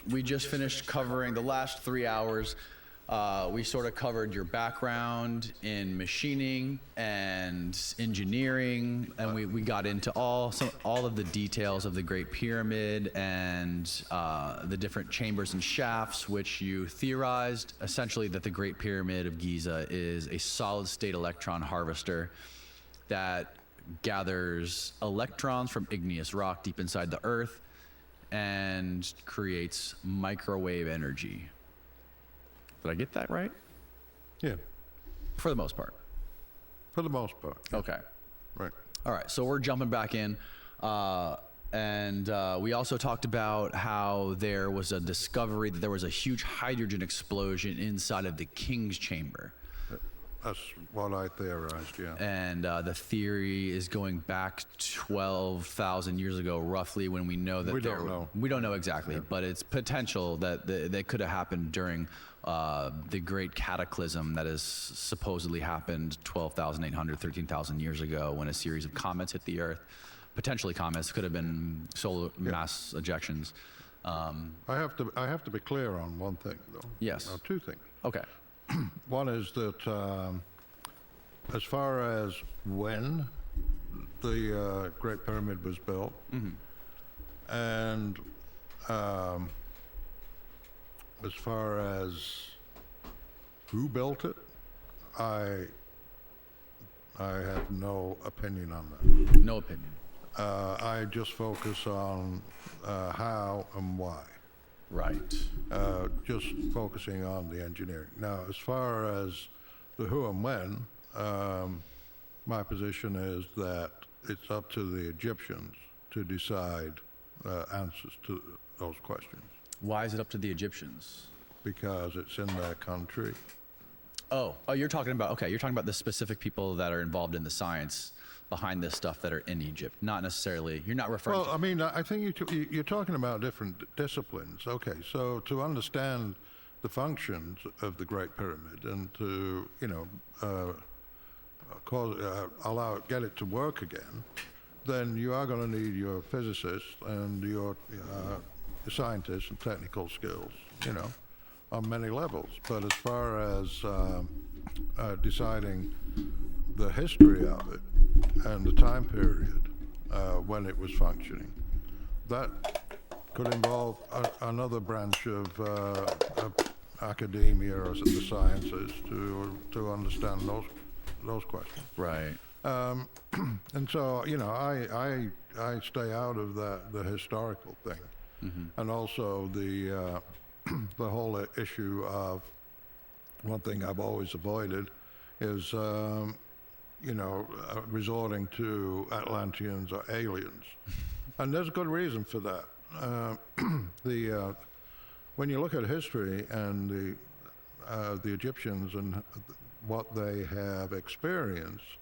We just finished covering the last 3 hours. We sort of covered your background in machining and engineering, and we got into all of the details of the Great Pyramid and the different chambers and shafts, which you theorized essentially that the Great Pyramid of Giza is a solid-state electron harvester that gathers electrons from igneous rock deep inside the Earth and creates microwave energy. Did I get that right? Yeah, For the most part. for the most part. Okay. Right. All right. So we're jumping back in. And we also talked about how there was a discovery that there was a huge hydrogen explosion inside of the king's chamber. That's what I theorized, yeah. And the theory is going back 12,000 years ago, roughly, when we know that We don't know. We don't know exactly, but it's potential that that could have happened during the great cataclysm that has supposedly happened 12,800, 13,000 years ago, when a series of comets hit the Earth. Potentially comets, could have been solar mass ejections. I have to be clear on one thing, though. Yes. Two things. Okay. One is that as far as when the Great Pyramid was built, and as far as who built it, I have no opinion on that. No opinion. I just focus on how and why. Right. Just focusing on the engineering. Now, as far as the who and when, my position is that it's up to the Egyptians to decide answers to those questions, Why is it up to the Egyptians? because it's in their country. Oh, you're talking about the specific people that are involved in the science behind this stuff that are in Egypt, not necessarily. You're not referring. Well, I mean, I think you're talking about different disciplines. Okay, so to understand the functions of the Great Pyramid and to, get it to work again, then you are going to need your physicists and your scientists and technical skills, on many levels. But as far as deciding the history of it and the time period when it was functioning, that could involve another branch of academia or the sciences to understand those questions. Right. And so, I stay out of the historical thing, and also the whole issue of one thing I've always avoided is resorting to Atlanteans or aliens, and there's a good reason for that. When you look at history and the Egyptians and what they have experienced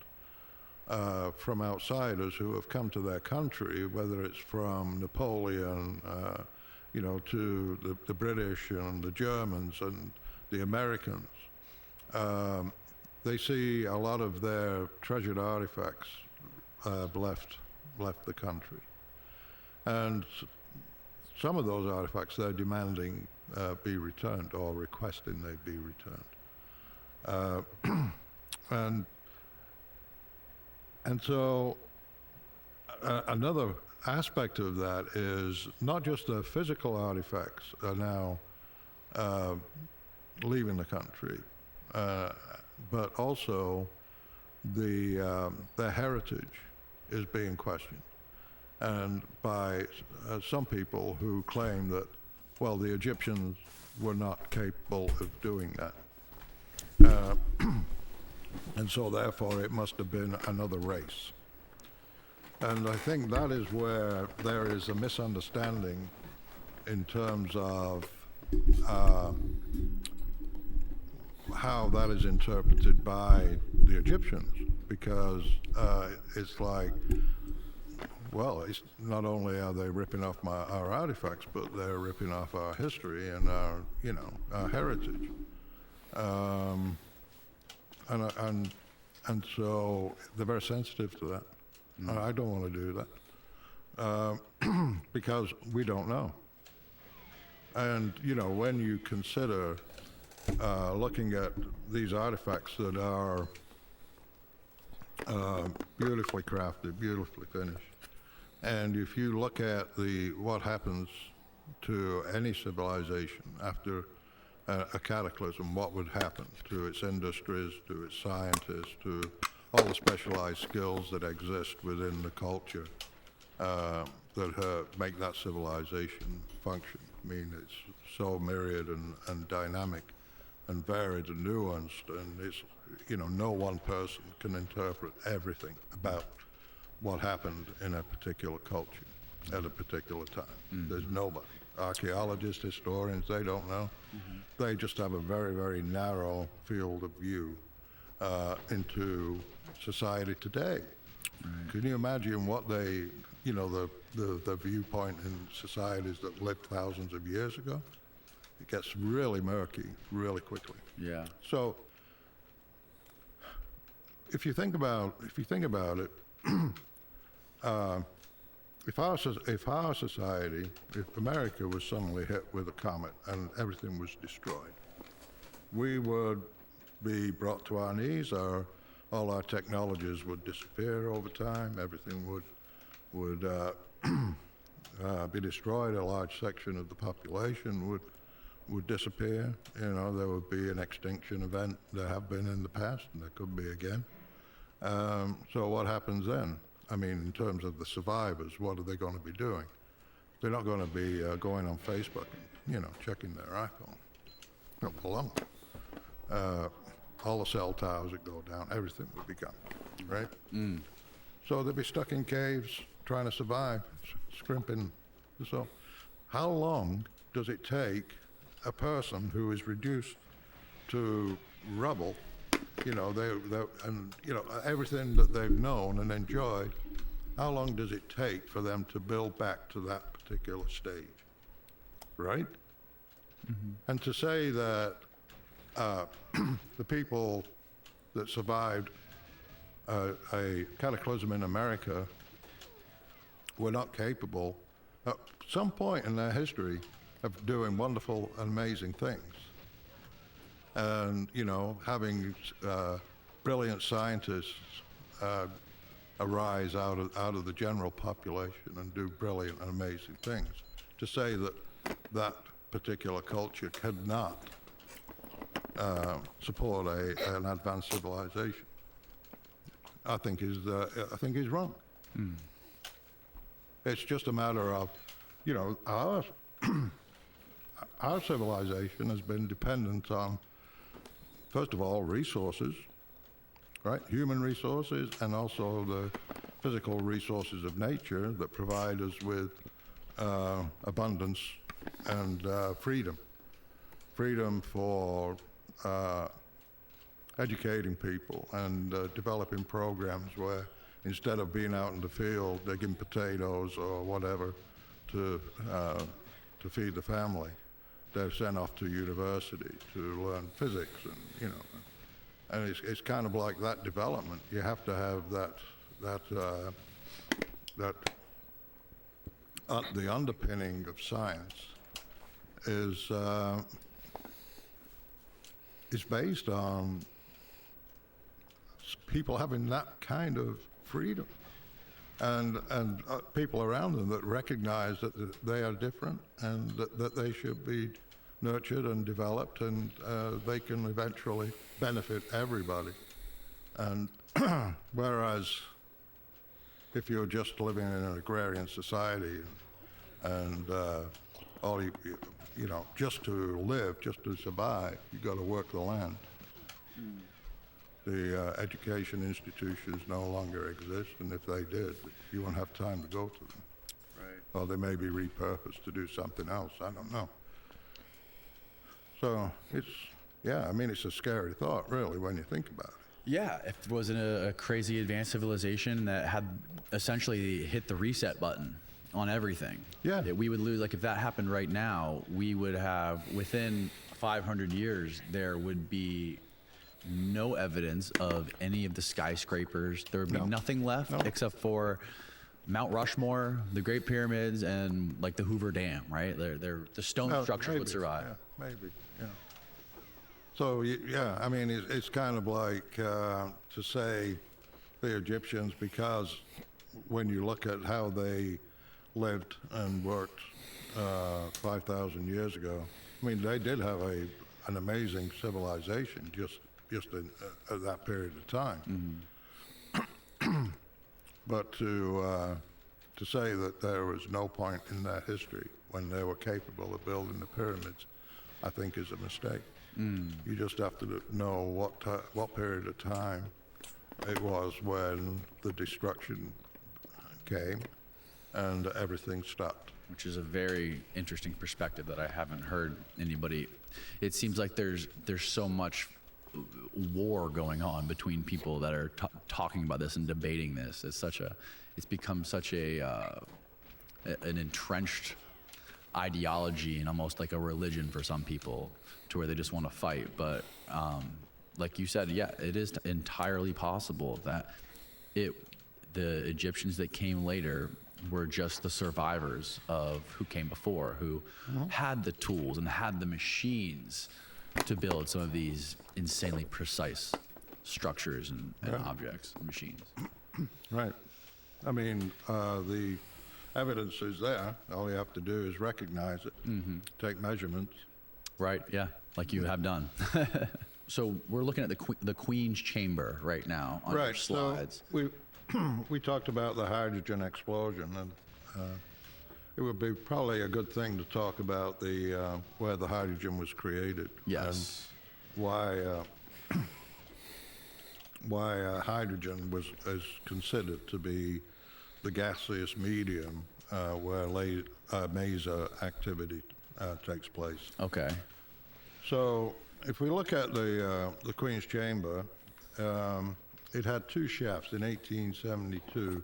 from outsiders who have come to their country, whether it's from Napoleon, to the British and the Germans and the Americans, they see a lot of their treasured artifacts left the country, and some of those artifacts they're demanding be returned or requesting they be returned, and so another aspect of that is not just the physical artifacts are now leaving the country, but also their heritage is being questioned, and by some people who claim that, well, the Egyptians were not capable of doing that, and so therefore it must have been another race. And I think that is where there is a misunderstanding in terms of how that is interpreted by the Egyptians, because it's like, well, it's not only are they ripping off our artifacts, but they're ripping off our history and our heritage, and so they're very sensitive to that. I don't want to do that because we don't know. And, you know, when you consider looking at these artifacts that are beautifully crafted, beautifully finished, and if you look at what happens to any civilization after a cataclysm, what would happen to its industries, to its scientists, to all the specialized skills that exist within the culture that make that civilization function. I mean, it's so myriad and dynamic and varied and nuanced, and it's, you know, no one person can interpret everything about what happened in a particular culture at a particular time. There's nobody. Archaeologists, historians, they don't know. They just have a very, very narrow field of view into society today. Can you imagine what they, you know, the viewpoint in societies that lived thousands of years ago? It gets really murky really quickly. Yeah. So if you think about it, if our society, if America was suddenly hit with a comet and everything was destroyed, we would be brought to our knees. All our technologies would disappear over time. Everything would be destroyed. A large section of the population would disappear. You know, there would be an extinction event. There have been in the past, and there could be again. So what happens then? I mean, in terms of the survivors, what are they going to be doing? They're not going to be going on Facebook and, you know, checking their iPhone. No, belong. All the cell towers would go down. Everything would be gone, right? So they'd be stuck in caves trying to survive, scrimping. So how long does it take a person who is reduced to rubble, you know, and you know, everything that they've known and enjoyed, how long does it take for them to build back to that particular stage, right? And to say that the people that survived a cataclysm in America were not capable at some point in their history of doing wonderful and amazing things. And, you know, having brilliant scientists arise out of the general population and do brilliant and amazing things. To say that that particular culture could not support an advanced civilization, I think is wrong. It's just a matter of, you know, our civilization has been dependent on, first of all, resources, right? Human resources, and also the physical resources of nature that provide us with abundance and freedom. Freedom for educating people and developing programs where instead of being out in the field digging potatoes or whatever to feed the family, they're sent off to university to learn physics, and you know, and it's kind of like that development. You have to have the underpinning of science is based on people having that kind of freedom, and people around them that recognize that they are different and that they should be nurtured and developed, and they can eventually benefit everybody. And whereas if you're just living in an agrarian society and all you know, just to live, just to survive, you got to work the land. The education institutions no longer exist, and if they did, you won't have time to go to them. Right. Or they may be repurposed to do something else. I don't know. So it's, yeah, I mean, it's a scary thought, really, when you think about it. Yeah, if it wasn't a crazy advanced civilization that had essentially hit the reset button on everything. Yeah. We would lose, like if that happened right now, we would have, within 500 years, there would be no evidence of any of the skyscrapers. There would be No. nothing left No. except for Mount Rushmore, the Great Pyramids, and like the Hoover Dam, right? The stone structures would Maybe, survive. Yeah, maybe, yeah. So, yeah, I mean, it's kind of like to say the Egyptians, because when you look at how they lived and worked 5,000 years ago, I mean, they did have an amazing civilization just in, at that period of time. But to say that there was no point in their history when they were capable of building the pyramids, I think is a mistake. You just have to know what period of time it was when the destruction came and everything stopped. Which is a very interesting perspective that I haven't heard anybody. It seems like there's so much war going on between people that are talking about this and debating this. It's become such an entrenched ideology and almost like a religion for some people, to where they just want to fight. But like you said, yeah, it is entirely possible that the Egyptians that came later were just the survivors of who came before, who had the tools and had the machines to build some of these insanely precise structures and objects and machines. Right. I mean, the evidence is there. All you have to do is recognize it, take measurements. Right, yeah, like you have done. So we're looking at the Queen's Chamber right now on your slides. So we talked about the hydrogen explosion, and it would be probably a good thing to talk about the where the hydrogen was created. Yes. And why hydrogen is considered to be the gaseous medium where maser activity takes place. Okay. So if we look at the Queen's Chamber, it had two shafts. In 1872,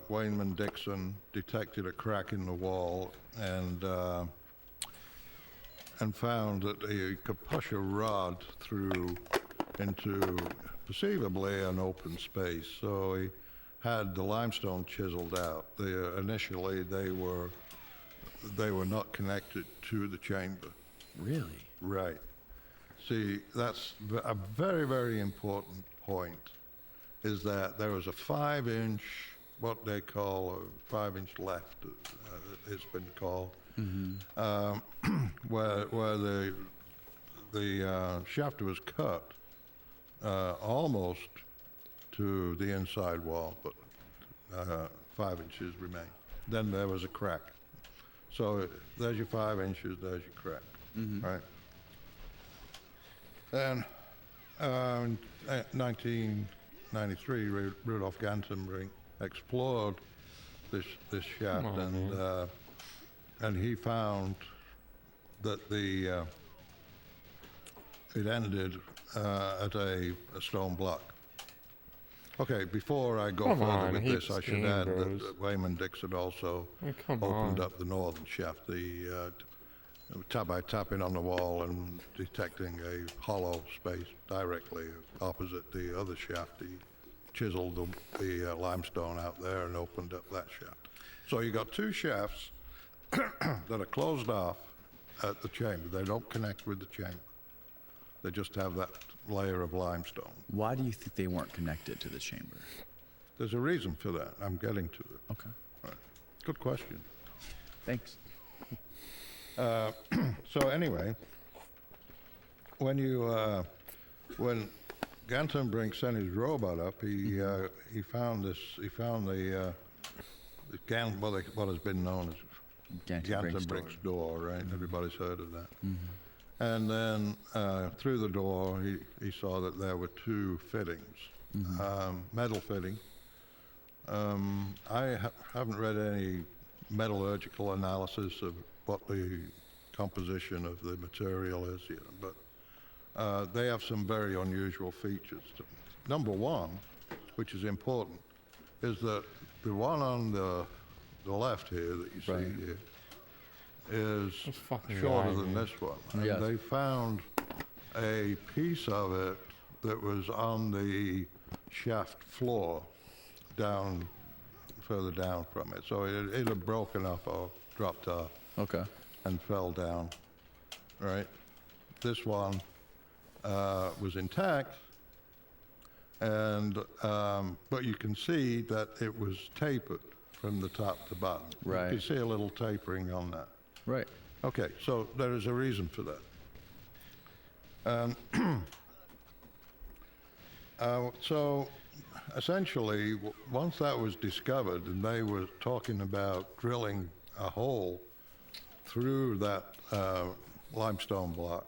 Wayman Dixon detected a crack in the wall and found that he could push a rod through into perceivably an open space. So he had the limestone chiseled out. Initially, they were not connected to the chamber. Really? Right. See, that's a very, very important point, is that there was a 5-inch, what they call a 5-inch left, it's been called, where the shaft was cut almost to the inside wall, but 5 inches remained. Then there was a crack. So there's your 5 inches, there's your crack, right? Then in 1993, Rudolf Gantenbrink explored this shaft, and he found that it ended at a stone block. Okay, before I go further with this, I should add that Wayman Dixon also opened up the northern shaft, by tapping on the wall and detecting a hollow space directly opposite the other shaft. He chiseled the limestone out there and opened up that shaft. So you got two shafts that are closed off at the chamber. They don't connect with the chamber. They just have that layer of limestone. Why do you think they weren't connected to the chamber? There's a reason for that. I'm getting to it. Okay. Right. Good question. Thanks. So anyway, when Gantenbrink sent his robot up, he found what has been known as Gantenbrink's door, right? Everybody's heard of that. And then through the door, he saw that there were two fittings, metal fitting. I haven't read any metallurgical analysis of what the composition of the material is here, but they have some very unusual features. Number one, which is important, is that the one on the left here that you see here is shorter than this one. And they found a piece of it that was on the shaft floor down, further down from it. So it had broken up or dropped off Okay. and fell down, right? This one was intact, and but you can see that it was tapered from the top to bottom. Right. You can see a little tapering on that. Right. Okay, so there is a reason for that. So essentially, once that was discovered, and they were talking about drilling a hole through that limestone block,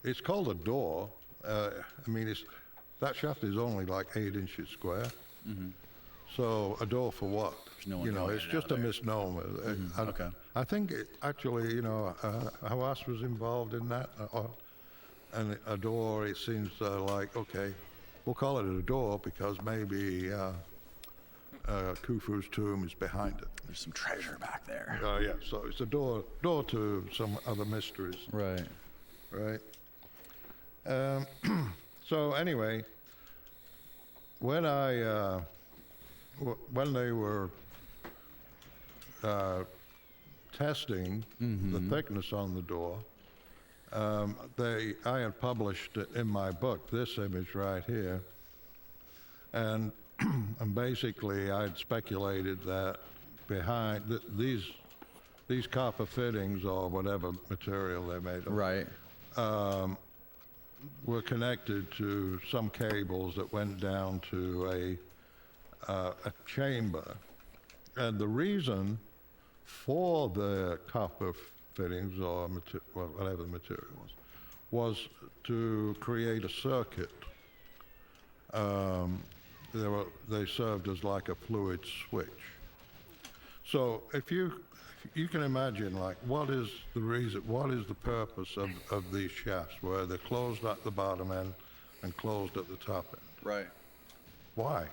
it's called a door. I mean, that shaft is only like 8 inches square. Mm-hmm. So a door for what? No one you know, going it's in just out a there. misnomer. Okay. I think actually, you know, Hawass was involved in that, and a door. It seems like okay, we'll call it a door because maybe Khufu's tomb is behind it. There's some treasure back there. Yeah, so it's a door to some other mysteries. Right. Right. So anyway, when when they were testing the thickness on the door, I had published it in my book, this image right here, and and basically I'd speculated that behind these copper fittings or whatever material they made of, Right. were connected to some cables that went down to a chamber. And the reason for the copper fittings or whatever the material was to create a circuit. They served as like a fluid switch. So if you can imagine, like, what is the reason, what is the purpose of these shafts where they're closed at the bottom end and closed at the top end? Right. Why?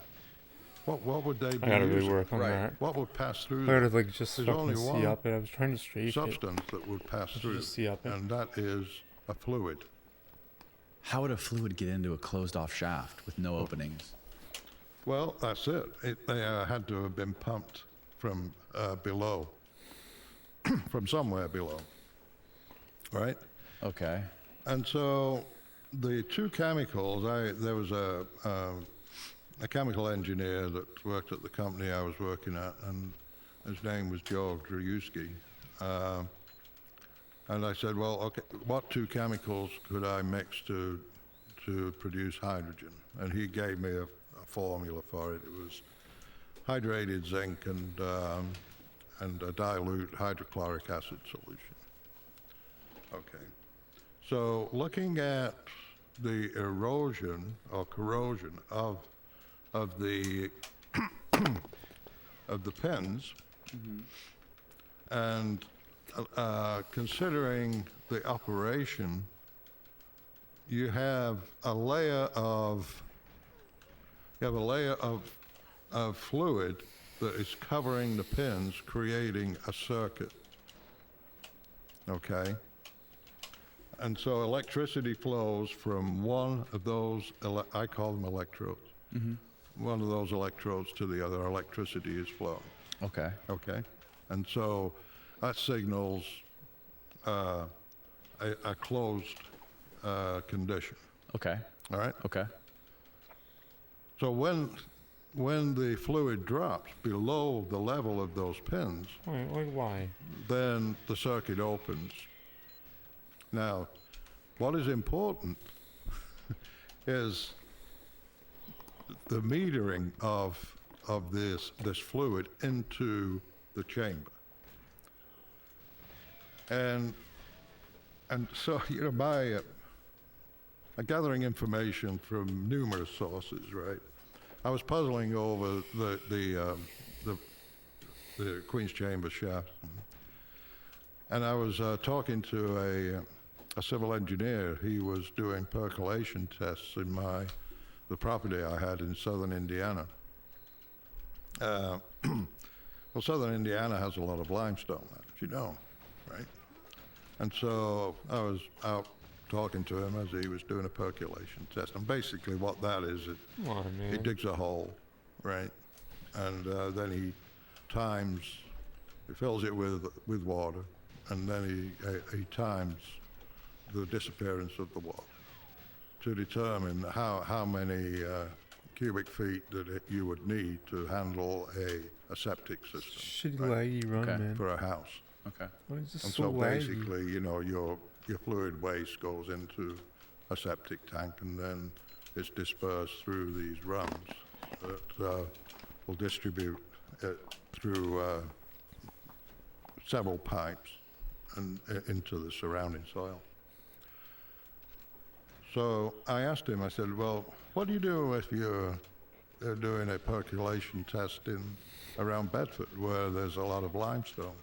What would they be I gotta using? rework on Right. that. What would pass through I them? gotta like just There's fucking only see one up it. I was trying to strafe it. substance that would pass Just through, see up it. and that is a fluid. How would a fluid get into a closed-off shaft with no openings? Well, that's it. They had to have been pumped from below, from somewhere below, right? Okay. And so the two chemicals, there was a chemical engineer that worked at the company I was working at, and his name was Joe Drewski. And I said, well, okay, what two chemicals could I mix to produce hydrogen? And he gave me a formula for it. It was hydrated zinc and a dilute hydrochloric acid solution. Okay. So looking at the erosion or corrosion of the of the pins, and considering the operation, you have a layer of fluid that is covering the pins, creating a circuit. Okay. And so electricity flows from one of those, I call them electrodes. One of those electrodes to the other, electricity is flowing. Okay. Okay. And so that signals a closed condition. Okay. All right. Okay. So when the fluid drops below the level of those pins, Like why? then the circuit opens. Now, what is important is the metering of this fluid into the chamber. And so, you know, by gathering information from numerous sources, right? I was puzzling over the Queen's Chamber shaft, and I was talking to a civil engineer. He was doing percolation tests in the property I had in southern Indiana. Well, southern Indiana has a lot of limestone, as you know, right? And so I was out talking to him as he was doing a percolation test. And basically what that is, Come on, he man. digs a hole, right? And then he fills it with water, and then he times the disappearance of the water to determine how many cubic feet that you would need to handle a septic system Shitty laggy run, Okay. man. for a house. Okay. Why is this And so so laggy? basically, you know, your fluid waste goes into a septic tank, and then it's dispersed through these runs that will distribute it through several pipes and into the surrounding soil. So I asked him, I said, well, what do you do if you're doing a percolation test around Bedford where there's a lot of limestone?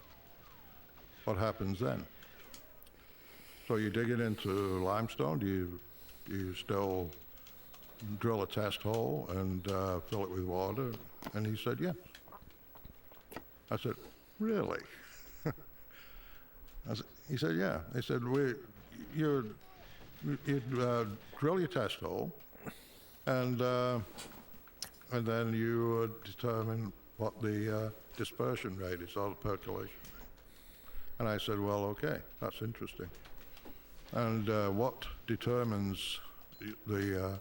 What happens then? So you dig it into limestone, do you still drill a test hole and fill it with water? And he said, yes. I said, really? He said, yeah. He said, you drill your test hole, and then you determine what the dispersion rate is, or the percolation rate. And I said, well, okay, that's interesting. And what determines the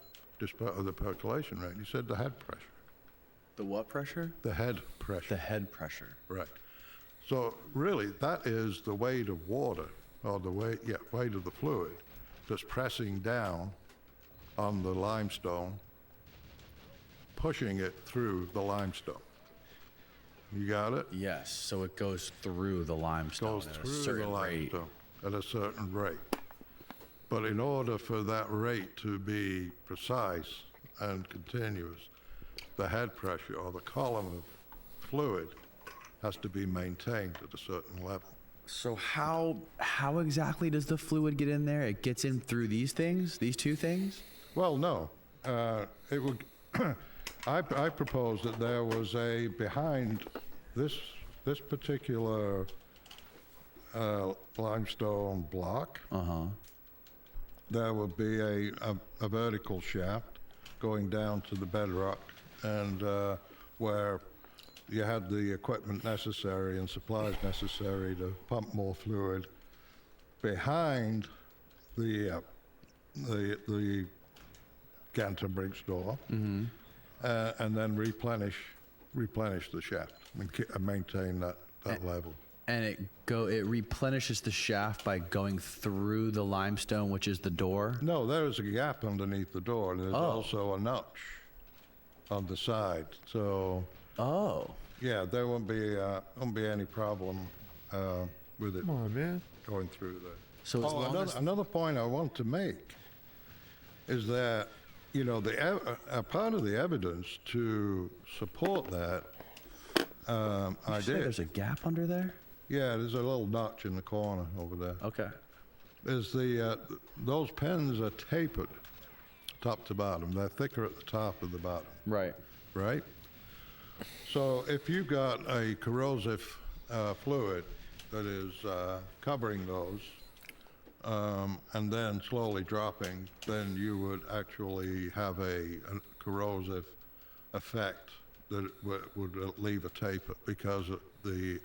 percolation rate? He said the head pressure. The what pressure? The head pressure. The head pressure. Right. So really, that is the weight of water, or the weight of the fluid that's pressing down on the limestone, pushing it through the limestone. You got it? Yes. So it goes through the limestone Goes at a through the certain rate. limestone at a certain rate. But in order for that rate to be precise and continuous, the head pressure, or the column of fluid, has to be maintained at a certain level. So how exactly does the fluid get in there? It gets in through these things, these two things? Well, no. It would. I proposed that there was behind this particular limestone block. There would be a vertical shaft going down to the bedrock, and where you had the equipment necessary and supplies necessary to pump more fluid behind the Gantenbrink store, and then replenish the shaft and maintain that level. And it replenishes the shaft by going through the limestone, which is the door. No, there is a gap underneath the door, and there's also a notch on the side. So yeah, there won't be any problem with it Come on, man. going through there. So as long as another point I want to make is that, you know, a part of the evidence to support that you say idea. there's a gap under there. Yeah, there's a little notch in the corner over there. Okay. Is those pins are tapered top to bottom. They're thicker at the top of the bottom, Right. right? So if you've got a corrosive fluid that is covering those and then slowly dropping, then you would actually have a corrosive effect that would leave a taper, because the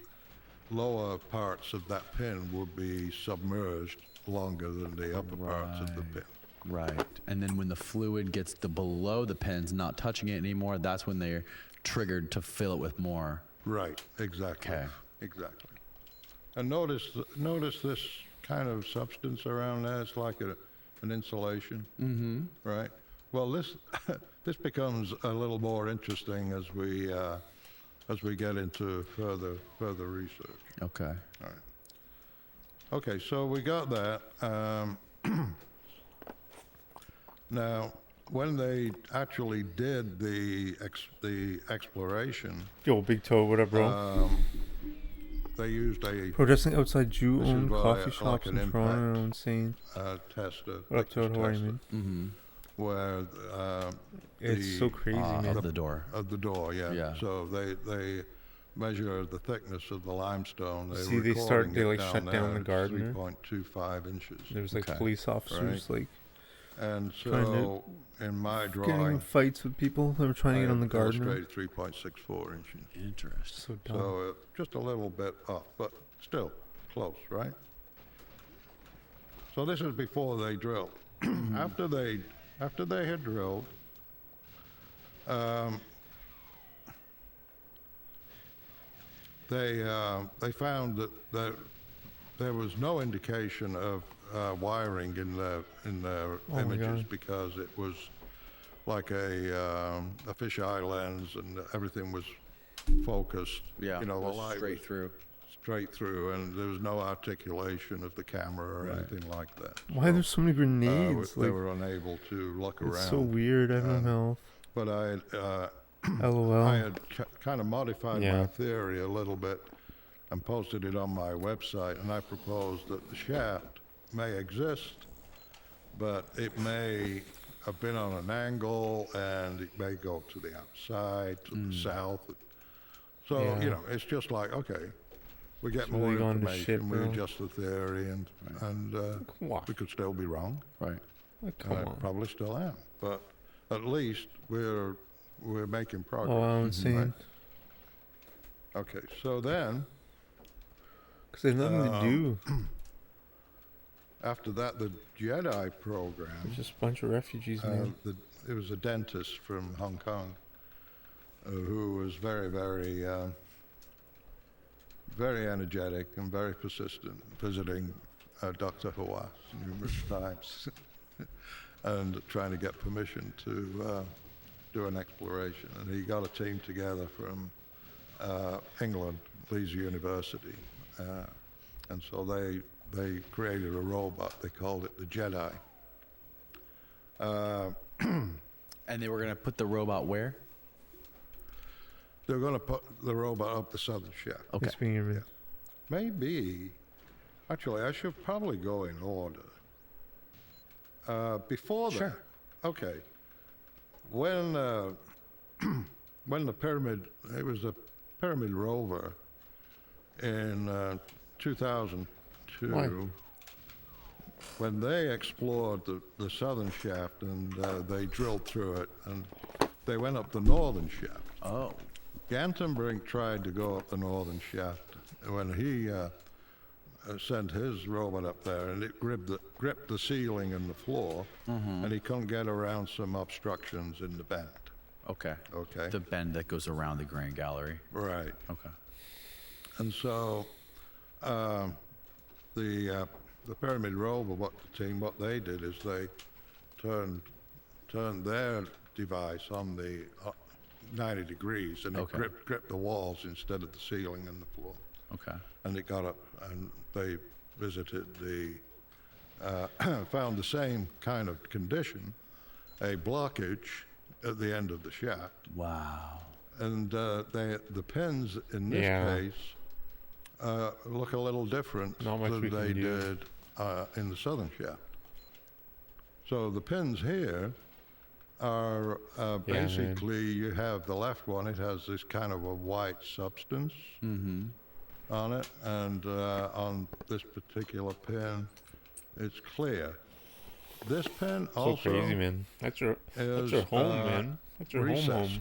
lower parts of that pin would be submerged longer than the upper parts of the pin. Right. And then when the fluid gets below the pins, not touching it anymore, that's when they're triggered to fill it with more. Right, exactly. Okay. Exactly. And notice this kind of substance around there. It's like an insulation. Mm-hmm. Right. Well, this this becomes a little more interesting as we get into further research. Okay. All right. Okay, so we got that. Now, when they actually did the exploration, Yo, Big Toe, what up, bro? they used a Protesting outside Jew-owned why I coffee like shops an in Toronto, impact. insane. tester. What up, Toad? thickness How are you, tester, man? Where It's so crazy, man. Of the door. of the door, yeah. Yeah. So they measure the thickness of the limestone. They See, were they recording it like shut there down the at gardener. 3.25 inches. There's like Okay. police officers like And trying so in my getting in drawing, fights with people that were trying to I get on the gardener. illustrated 3.64 inches. Interesting. So dumb. So just a little bit off, but still close, right? So this is before they drilled. After they had drilled, they found that there was no indication of wiring in the my images God. because it was like a fisheye lens and everything was focused. Yeah. You know, the goes light straight was through. straight through, and there was no articulation of the camera or Right. anything like that. Why there's so many grenades? They were unable to look it's around. so weird. I don't know. But I LOL. had kind of modified Yeah. my theory a little bit and posted it on my website, and I proposed that the shaft may exist, but it may have been on an angle, and it may go to the outside, to the south. So, Yeah. you know, it's just like, okay, we get It's more really gone to shit, information, we bro. adjust the theory, and Why? we could still be wrong. Right. Like, I come on. probably still am, but at least we're making progress. Oh, wow, insane. Okay, so then Because they have nothing to do. after that, the Jedi program. There's just a bunch of refugees, man. It was a dentist from Hong Kong who was very, very energetic and very persistent, visiting Dr. Hawass numerous times and trying to get permission to do an exploration. And he got a team together from England, Leeds University, and so they created a robot. They called it the Jedi. And they were gonna put the robot where? They're going to put the robot up the southern shaft. Okay. It's being Yeah. Maybe, actually, I should probably go in order. Before that, Sure. okay, when the pyramid, it was a pyramid rover in 2002. Why? When they explored the southern shaft and they drilled through it, and they went up the northern shaft. Oh. Gantenbrink tried to go up the northern shaft when he sent his robot up there, and it gripped the ceiling and the floor, and he couldn't get around some obstructions in the bend. Okay. Okay. The bend that goes around the Grand Gallery. Right. Okay. And so the Pyramid Rover, what they did is they turned their device on the 90 degrees, and it Okay. gripped the walls instead of the ceiling and the floor. Okay. And it got up, and they visited found the same kind of condition, a blockage at the end of the shaft. Wow. And the pins in this Yeah. case look a little different Not much than we can they do. did in the southern shaft. So the pins here are man. basically, you have the left one, it has this kind of a white substance on it, and on this particular pin, it's clear. This pin So also crazy, man. That's your home, man. That's your home. recessed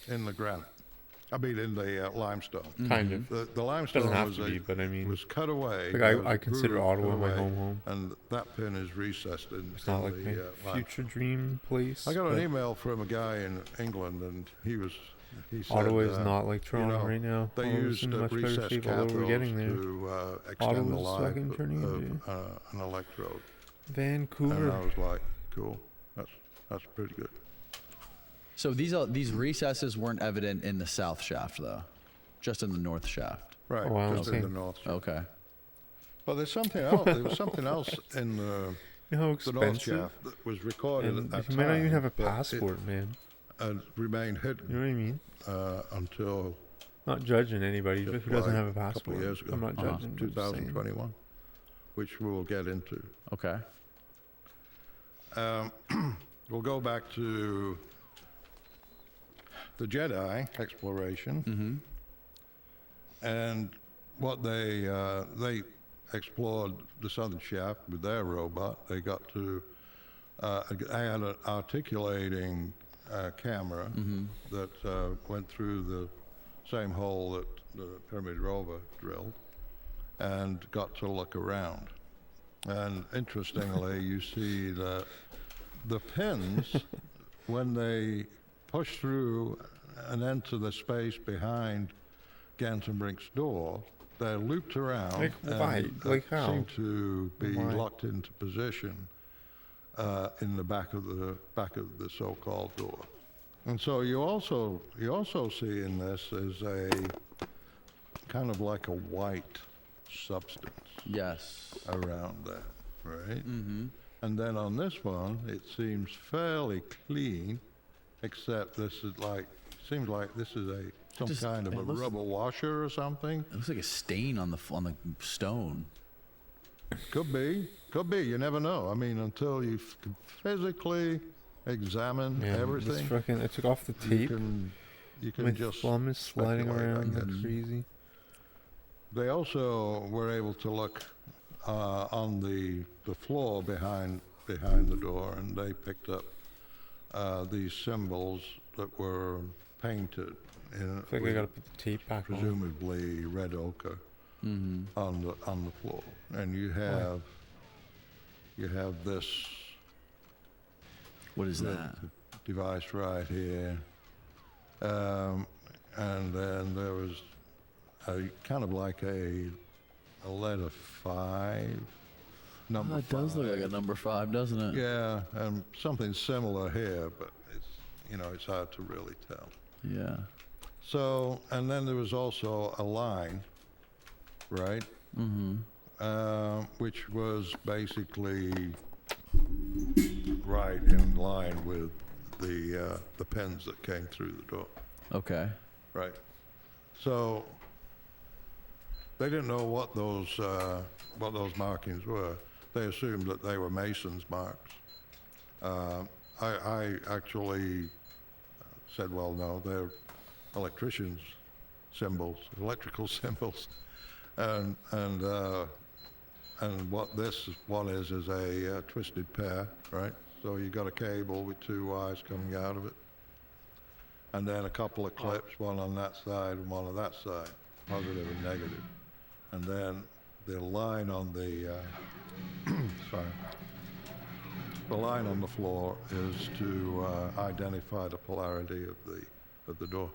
in the granite. I mean, in the limestone. Kind of. The limestone Doesn't have was, to be, but I mean, was cut away. like There was I a consider groove Ottawa cut my away, home. and that pin is recessed in, It's not in like the my limestone. future dream place. I got an but email from a guy in England, and he said Ottawa is not like Toronto know, right now. they Ottawa's used in a much better recessed shape, although we're cathodes getting there. to extend the Ottawa's life fucking turning into of an electrode. And Vancouver. I was like, cool, that's pretty good. So these recesses weren't evident in the south shaft though, just in the north shaft. Right, Oh, wow, just in okay. the north. Okay. But there's something else. There was something else in the You know how the north expensive? shaft that was recorded And at that you might not even have a but it, passport, man. remained You hidden know what I mean? until Not judging anybody just who doesn't like have a a couple passport. of years ago. I'm not judging. but I'm just saying. 2021, which we'll get into. Okay. We'll go back to the Jedi exploration. And what they explored the southern shaft with their robot. They got to add an articulating camera that went through the same hole that the Pyramid rover drilled, and got to look around. And interestingly, you see that the pins, when they push through and enter the space behind Gantenbrink's door, they're looped around and how? seem to be locked into position in the back of the so-called door. And so you also see in this is a kind of like a white substance. Yes. Around that, right? Mm-hmm. And then on this one, it seems fairly clean, except this is seems like this is some kind of a rubber washer or something. It looks like a stain on the stone. Could be. You never know. I mean, until you physically examine everything. I took off the tape. You can My just thumb is sliding around like crazy. They also were able to look on the floor behind the door, and they picked up these symbols that were painted in. I think I gotta put the tape back on. Presumably red ochre on the floor, and you have this. What is that? Device right here, and then there was a kind of like a letter 5. Number It does look like a number 5, doesn't it? Yeah, and something similar here, but it's hard to really tell. Yeah. So, and then there was also a line, right? Mm-hmm. Which was basically right in line with the pins that came through the door. Okay. Right. So they didn't know what those markings were. They assumed that they were Mason's marks. I actually said, well, no, they're electricians' symbols, electrical symbols, and what this one is a twisted pair, right? So you got a cable with 2 wires coming out of it, and then a couple of clips, one on that side and one on that side, positive and negative, and then the line on the the line on the floor is to identify the polarity of the door.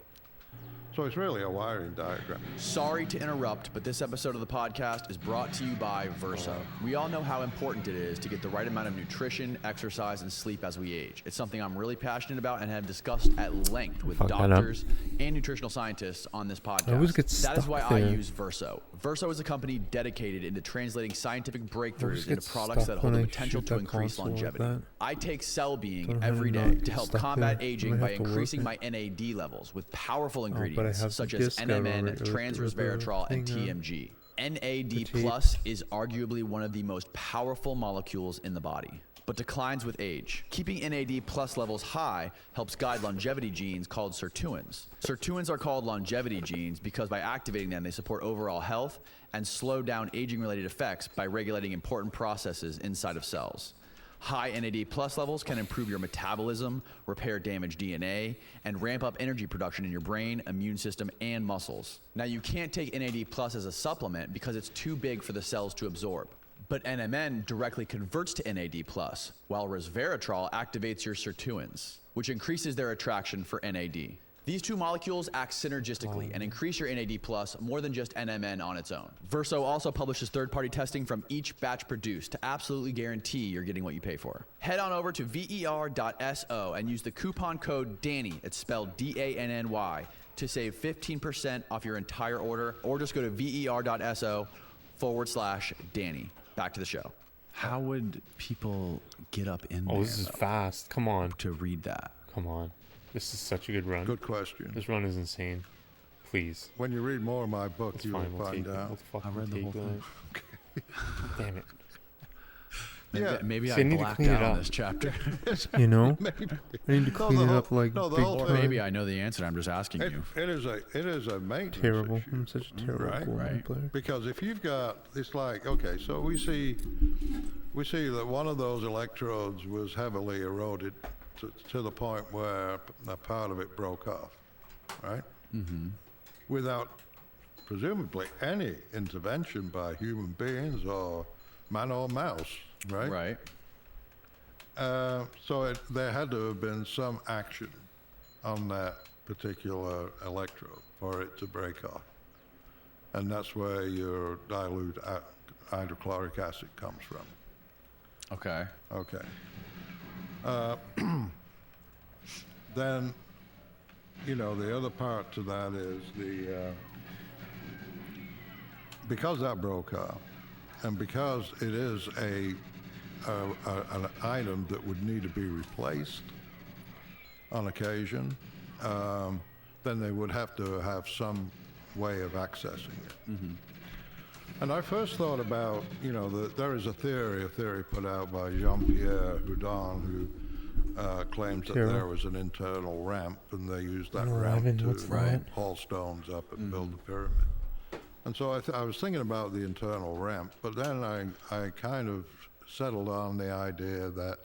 So it's really a wiring diagram. Sorry to interrupt, but this episode of the podcast is brought to you by Verso. We all know how important it is to get the right amount of nutrition, exercise, and sleep as we age. It's something I'm really passionate about and have discussed at length with doctors and nutritional scientists on this podcast. That is why I use Verso. Verso is a company dedicated into translating scientific breakthroughs into products that hold the potential to increase longevity. I take Cell Being every day to help combat aging by increasing my NAD levels with powerful ingredients such as NMN, trans-resveratrol, and TMG. NAD Plus is arguably one of the most powerful molecules in the body, but declines with age. Keeping NAD Plus levels high helps guide longevity genes called sirtuins. Sirtuins are called longevity genes because by activating them, they support overall health and slow down aging-related effects by regulating important processes inside of cells. High NAD Plus levels can improve your metabolism, repair damaged DNA, and ramp up energy production in your brain, immune system, and muscles. Now, you can't take NAD Plus as a supplement because it's too big for the cells to absorb. But NMN directly converts to NAD+, while resveratrol activates your sirtuins, which increases their attraction for NAD. These two molecules act synergistically and increase your NAD+ more than just NMN on its own. Verso also publishes third-party testing from each batch produced to absolutely guarantee you're getting what you pay for. Head on over to ver.so and use the coupon code DANNY, it's spelled D-A-N-N-Y, to save 15% off your entire order, or just go to ver.so/Danny. Back to the show. How would people get up in there? Oh, this is fast. Come on. To read that. Come on. This is such a good run. Good question. This run is insane. Please. When you read more of my book, you will find out. I read the whole thing. Damn it. Yeah. Maybe See, I I need to blacked clean it out on up. this chapter. You know, Maybe. I need to No, clean the it whole- up like no, the big whole Or thing- maybe I know the answer. I'm just asking It, you. it is a maintenance terrible. issue. I'm such a terrible Right, Goldman right. player. Because if you've got, it's like, okay, so we see that one of those electrodes was heavily eroded to the point where a part of it broke off, right? Mm-hmm. Without presumably any intervention by human beings or man or mouse, right? Right. So there had to have been some action on that particular electrode for it to break off. And that's where your dilute hydrochloric acid comes from. Okay. Okay. Then, the other part to that is because that broke off, and because it is an item that would need to be replaced on occasion, then they would have to have some way of accessing it. Mm-hmm. And I first thought about, that there is a theory put out by Jean-Pierre Houdin, who claims that there was an internal ramp, and they used that ramp to haul stones up and build the pyramid. And so I was thinking about the internal ramp, but then I kind of settled on the idea that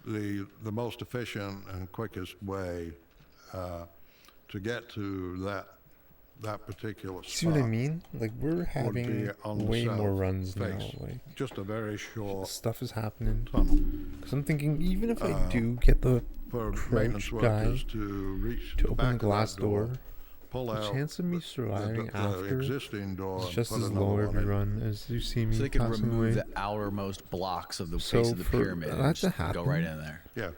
the most efficient and quickest way to get to that particular spot. See what I mean? Like, we're having way more runs now. face. Like, Just a very short stuff is happening. tunnel Because I'm thinking, even if I do get the for crouch maintenance guy workers to reach to the open back the of glass that door, pull the out chance of me surviving the after existing door is and just put as another low one every in. run as you see me So they can passing remove away. the outermost blocks of the So face of the for pyramid and that just to go right happen- in there. Yeah.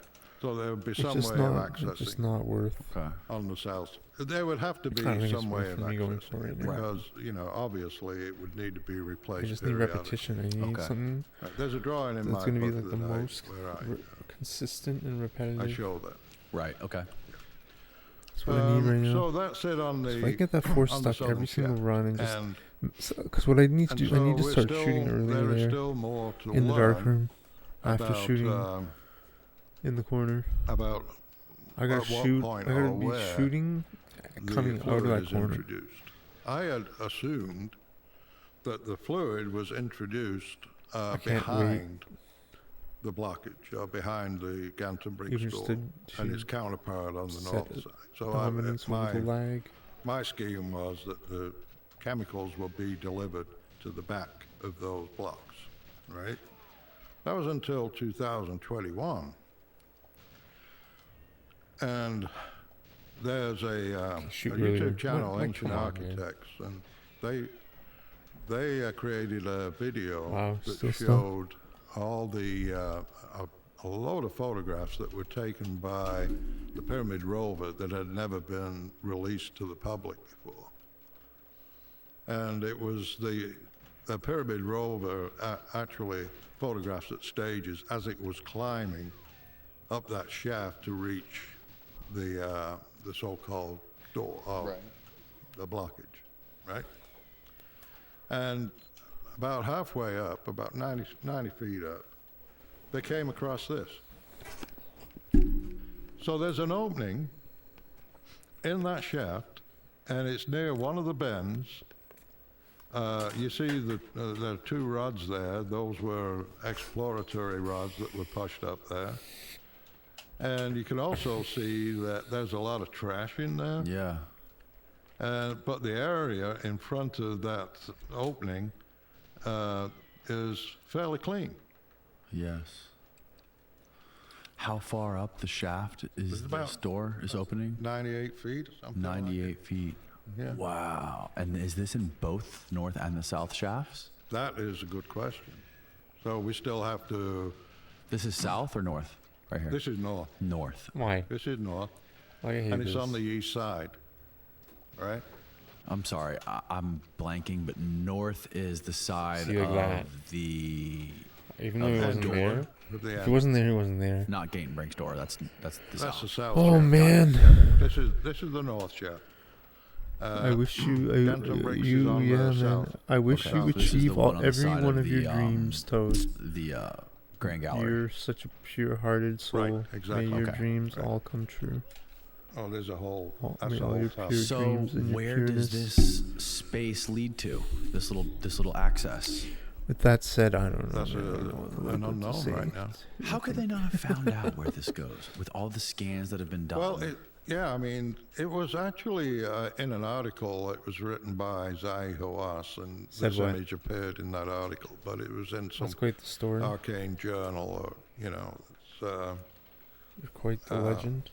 So there would be It's some just way of not. It's just accessing not worth. Okay. on the south. There would have to be I don't think it's some worth way of for me going accessing for it it now. because, obviously it would need to be replaced I just need periodically. repetition. I need Okay. something There's a drawing in that's my going to be book like the that most where consistent and I repetitive. show that. Right. Okay. That's what I need right now. So that's it on the. So if I get that force on the stuck every southern single shaft. run and just And because what I need to And do, I need to so start shooting earlier there is there still more to in the learn dark room after about, shooting in the corner. about I got at to what shoot. point I got to or be where shooting the coming out of fluid that is corner. introduced. I had assumed that the fluid was introduced can't behind the blockage, or behind the Gantenbrink Even store, just and its counterpart on the set north it side. So dominance with the lag. my scheme was that the chemicals will be delivered to the back of those blocks, right? That was until 2021. And there's a shoot YouTube earlier. channel, What- Ancient come on, man. Architects, and they created a video Wow, that still stuff. showed all the a load of photographs that were taken by the Pyramid rover that had never been released to the public before. And it was the Pyramid rover actually photographs at stages as it was climbing up that shaft to reach the so-called door, the blockage, right? And about halfway up, about 90 feet up, they came across this. So there's an opening in that shaft, and it's near one of the bends. You see there are two rods there. Those were exploratory rods that were pushed up there. And you can also see that there's a lot of trash in there. Yeah. But the area in front of that opening is fairly clean. Yes. How far up the shaft is this door is opening? 98 feet or something. 98 feet. Yeah. Wow. And is this in both north and the south shafts? That is a good question. So we still have to. This is south or north? Right here. This is north. North. Why? This is north, Why I hate and it's this. on the east side, right? I'm sorry, I'm blanking, but north is the side See, like of that. the Even though he wasn't door there. at the If end. he wasn't there, he wasn't there. not Gatenbrink's door. That's the That's south. the south. Oh shaft. man, This is the north shaft. I wish you, Denton Briggs is on the man. south. I wish Okay. you This is the achieve one on the every side one of of your the, dreams, Toad. the Grand Gallery. You're such a pure-hearted soul. Right, exactly. May your Okay. dreams Right. all come true. Oh, there's a whole. May That's a all whole your topic. pure So dreams and your where does pureness. this space lead to? This little access. With that said, I don't know. That's man. I don't know what an to unknown say. right now. How could they not have found out where this goes with all the scans that have been done? Well, I mean, it was actually in an article that was written by Gyges, and Said this what? image appeared in that article, but it was in some That's quite the story. arcane journal, or it's, You're quite the legend.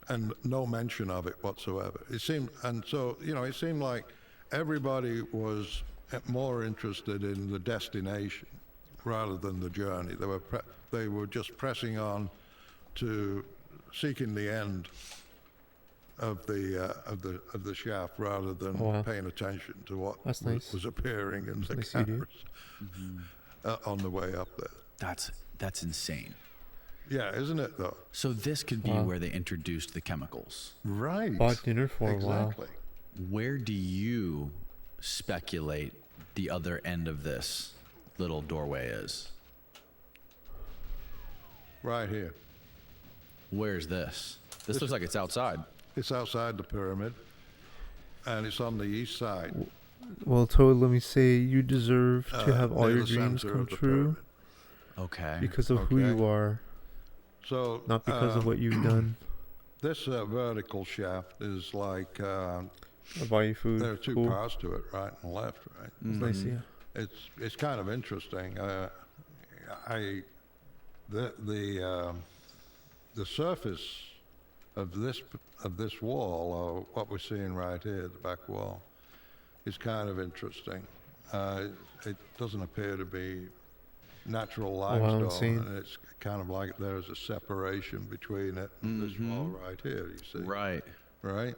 and no mention of it whatsoever. It seemed, and so it seemed like everybody was more interested in the destination rather than the journey. They were just pressing on to seeking the end of the shaft rather than paying attention to what That's nice. was appearing in the nice you do. cameras on the way up there. That's insane. Yeah, isn't it though? So this could be where they introduced the chemicals. Right. Bought dinner for a while. Exactly. Where do you speculate the other end of this little doorway is? Right here. Where's this? This looks like it's outside. It's outside the pyramid, and it's on the east side. Well, Toad, let me say you deserve to have all near your the dreams center come of the true pyramid. Okay. because of who you are, So not because of what you've done. this vertical shaft is like I buy you food. there are two cool. parts to it, right and left, right? It's nice, yeah. It's kind of interesting. The surface of this wall, or what we're seeing right here, the back wall, is kind of interesting. It doesn't appear to be natural limestone, insane. and it's kind of like there's a separation between it and this wall right here. You see, Right. right?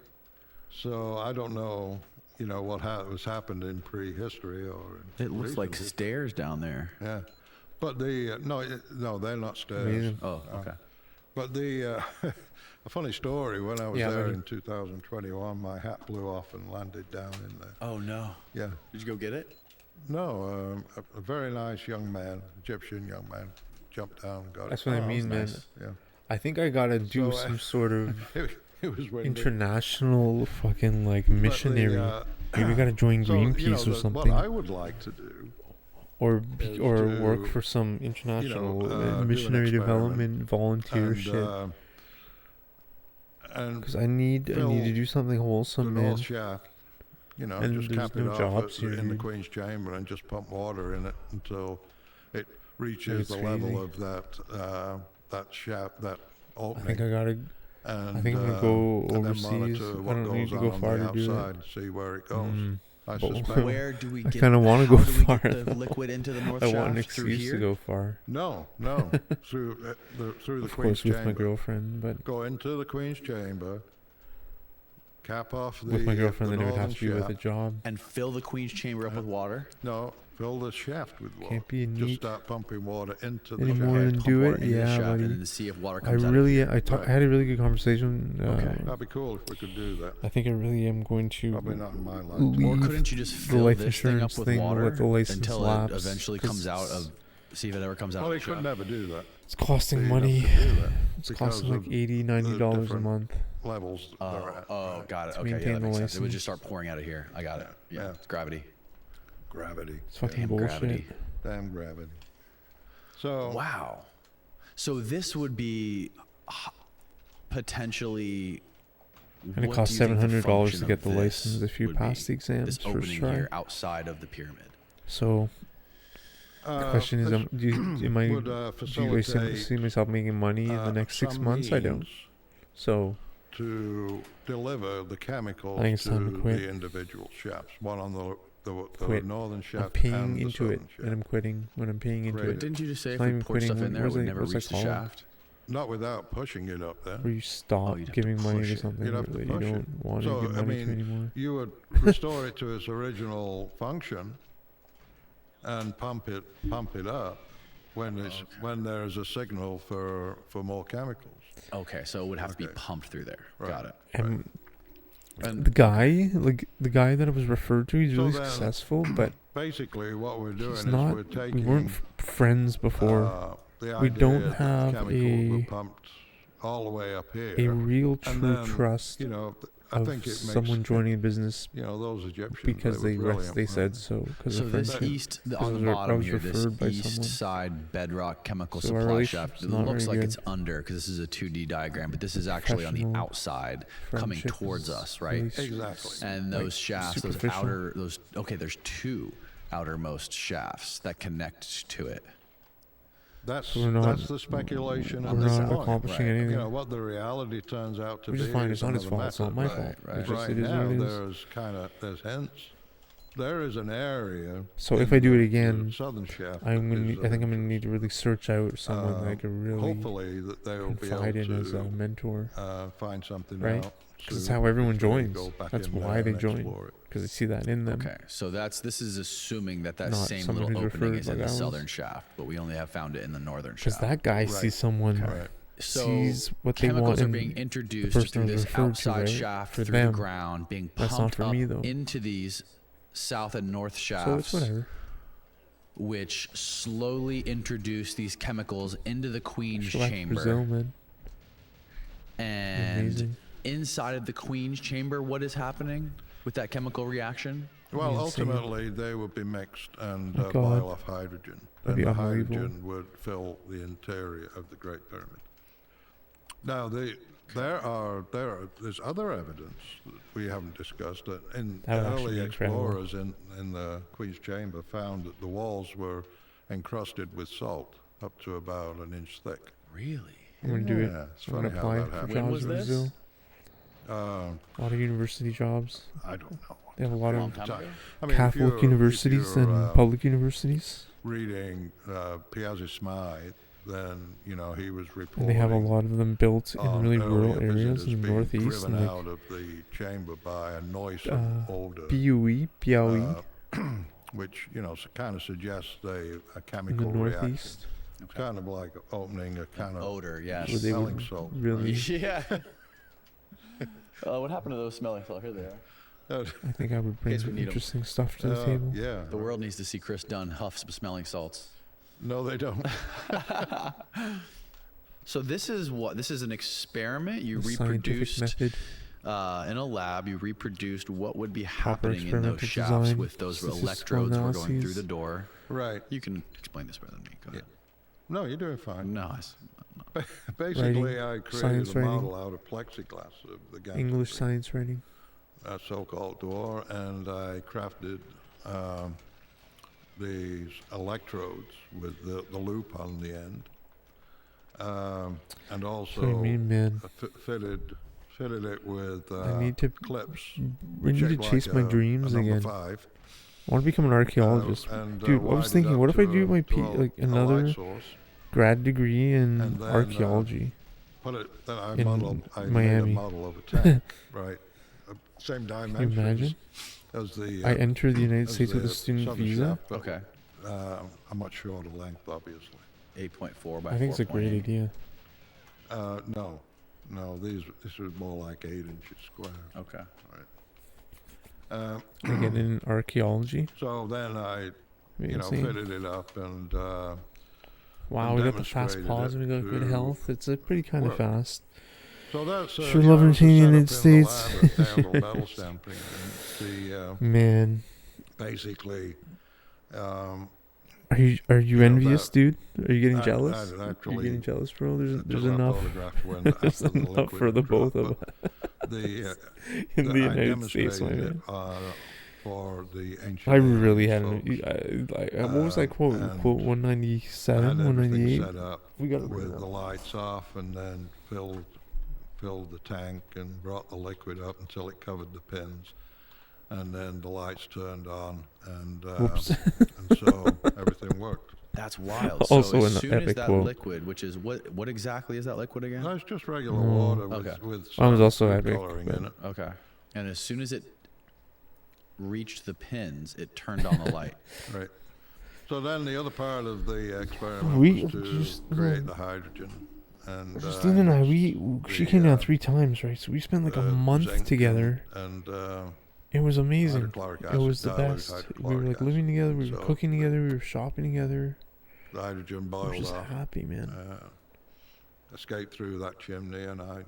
So I don't know, what was happened in prehistory or. It looks like recent stairs down there. yeah, but no, they're not stairs. Amazing. Oh, okay. But a funny story, when I was Yeah, there buddy. in 2021, my hat blew off and landed down in there. Oh no. Yeah. Did you go get it? No, a very nice young man, Egyptian young man, jumped down and got That's it. what I Oh, mean, man. nice. Yeah. I think I gotta do So, some sort of It was windy. international fucking missionary. Maybe I gotta join so, Greenpeace or what something, I would like to do, is work to, for some international do an missionary experiment development volunteer and, shit. and Because I need to do something the wholesome, man. North Shaft, And just there's cap no it jobs off here, in the dude. Queen's Chamber and just pump water in it until it reaches That's the crazy. level of that shaft, that I opening. think I gotta. And, I think I'm gonna go and then overseas. monitor I what don't need goes to go on far the to do it. outside, see where it goes. I But suspect. Where do we I get? kinda wanna how go do we far, get the though. liquid into the north I shaft? want an Through excuse here? to go far. No, through the Of Queen's course, with Chamber. my girlfriend, but Go into the Queen's Chamber, cap off the with my girlfriend, the then it would have northern to be with a shaft. job. And fill the Queen's Chamber up with water. No, fill the shaft with water. Can't be Just neat start pumping water into the any shaft. more than Pump do water it. into the Yeah, shaft buddy. And then see if water I comes out. really, I Right. had a really good conversation. Okay. That'd be cool if we could do that. I think I really am going to Probably not in my Or lifetime. couldn't you just the fill life this thing up insurance with thing, water let the license until lapse, it eventually 'cause comes out of? See if it ever comes out. Well, of they the could shaft. never do that. It's costing You'd money. have to do that It's because costing like of $80, $90 a different month. levels they're at. Oh, got it. To Okay, yeah, maintain that the makes sense. It would license. just start pouring out of here. I got it. Yeah, Yeah. it's gravity. Gravity. It's fucking Damn bullshit. gravity. Damn gravity. So Wow. So this would be potentially. And it what costs do you think the $700 function to get of the this license if you would pass be? the exams This first opening try. here outside of the pyramid. So the question is, this am I? would Do I facilitate see myself making money in the next 6 some months? I don't. means So to deliver the chemicals I think it's time to to quit. the individual shafts. One on the Quit. northern I'm shaft paying and the into it, southern shaft. and I'm quitting when I'm paying into Right. But it. didn't you just say if Not we even poured stuff quitting, in there, it what's would it- never what's that reach the called? shaft? Not without pushing it up there. Where you stop you'd have to giving money push to it. something You'd have to that you push it. don't want to So, give I money to mean, anymore. You would restore it to its original function and pump it up when there's a signal for more chemicals. Okay, so it would have to be Okay. pumped through there. Right. Got it. And And the guy that I was referred to, he's So really then- successful, but basically what we're doing He's is not. we're We taking weren't friends before. the We idea don't that have chemicals were a pumped all the way up here. a real and true then, trust you know, I of think it makes someone joining a business you know those Egyptians because they they were brilliant, they said right? so. Because So of this friendship. east, Because on I the was bottom here, this referred by east someone. side bedrock chemical So our supply relationship's shaft, it not looks very like good. it's under, because this is a 2D diagram, but this is actually on the Professional outside coming Friendship towards is us, right? really Exactly. And like, those shafts, those superficial. outer, okay, there's two outermost shafts that connect to it. That's We're not- that's the speculation at We're this not point. accomplishing right. anything. You know what the reality turns out to Which be. is fine. It's is not his another fault. It's not my matter. fault. Right, It's right. just Right it is now, what it is. there is an area. So in if I do it the again, southern shaft, I'm that gonna. is I think I'm gonna of need to really search out someone that I interest. could really Hopefully that they will be able confide in as a to mentor. find something Right? out. 'Cause it's soon how everyone before we joins. go back That's in why there they and join. explore it. Because they see that in them. Okay, so this is assuming that Not same someone little who's opening referred is in like the ours. southern shaft, but we only have found it in the northern Because shaft. that guy Right. sees someone Right. So sees what they want chemicals are in being the introduced person through who's this referred to, outside right? shaft For through them. the ground, being That's not pumped for up me, though. into these south and north So shafts, it's whatever. which slowly introduce these chemicals into the queen's Shellac chamber. Brazil, man. And Amazing. inside of the queen's chamber, what is happening with that chemical reaction? Well, Insane. ultimately they would be mixed and My God. boil off hydrogen. That'd And be the unbelievable. hydrogen would fill the interior of the Great Pyramid. Now, there's other evidence that we haven't discussed. That in That would actually early be incredible. explorers in the Queen's Chamber found that the walls were encrusted with salt up to about an inch thick. Really? I'm gonna do it. Yeah, it's I'm gonna funny how apply that for happened. When jobs was in this? Brazil. Uh, A lot of university jobs. I don't know. They have a lot Long of time ago? I mean, if Catholic you're- universities if you're, and public universities. reading Piazzi Smythe, then you know he was reporting. And they have a lot of them built in on really rural earlier areas visitors in the being northeast. driven And out of the chamber by a noisome odor, Piauí, which you know kind of suggests a in the chemical reaction. northeast. It's kind of like opening a can of Odor, yes. Where they smelling would salt. really, Yeah. What happened to those smelling salts? Here they are. I think I would bring case we some need 'em. interesting stuff to the table. Yeah. The world needs to see Chris Dunn huff some smelling salts. No, they don't. So this is what? This is an experiment. You The scientific reproduced method. in a lab. You reproduced what would be Proper happening in those experimental shafts design, with those statistical electrodes that were going through analyses. the door. Right. You can explain this better than me. Go ahead. No, you're doing fine. No, Basically, Writing, I created science a writing. model out of plexiglass of the gangster English thing. science writing. A so-called door, and I crafted these electrodes with the loop on the end, and also So I mean, man, fitted it with I need to clips. I need to shaped chase like my a dreams number again. 5, I want to become an archaeologist. Dude, I was wired it thinking, up what if I to do a- my to a- like a light another source, grad degree in And then, archaeology? put it. Then I in made a Miami. model of a tank, right? Same Can you dimensions imagine? as the. I enter the United as States with a the student southern visa. shaft, but, Okay. a much shorter length, obviously. 8.4 by I think it's a great 4.8. idea. No, this was more like 8 inches square. Okay. Again, in archaeology. So then I, Be you know, insane. fitted it up and Wow, we got the fast demonstrated pause it and we got good to health. It's a pretty kind of work. fast. so that's Sure you love know, it it's in the set up United the States. lab at Campbell Metal Stamping. And Man, basically, are you know, envious, that- dude? Are you getting I- jealous? I Are you actually getting jealous, bro? There's took that enough. photograph when There's after the enough liquid for the dropped, both of us but the in the I United States, my demonstrated man. it, for the ancient. I really aliens had folks. what was that quote? and Quote I 197, had everything 198. set up We got to with the lights off, and then filled the tank and brought the liquid up until it covered the pins, and then the lights turned on, and Whoops. and so everything worked. That's wild. Also so as an soon as epic that quote. liquid, which is what exactly is that liquid again? That's just regular Mm. water with Okay. with Mine was some also food epic, coloring but- in it. Okay. And as soon as it reached the pins, it turned on the light. Right. So then the other part of the experiment We was to just- create the hydrogen. And Christine and I, she the, came down 3 times, right? So we spent like a month zinc together and It was amazing. hydrochloric It acid, was the dilute best. We were hydrochloric like living acid. together. We were So cooking together. We were shopping together. the hydrogen I was boiled just off, happy, man. escaped through that chimney, and I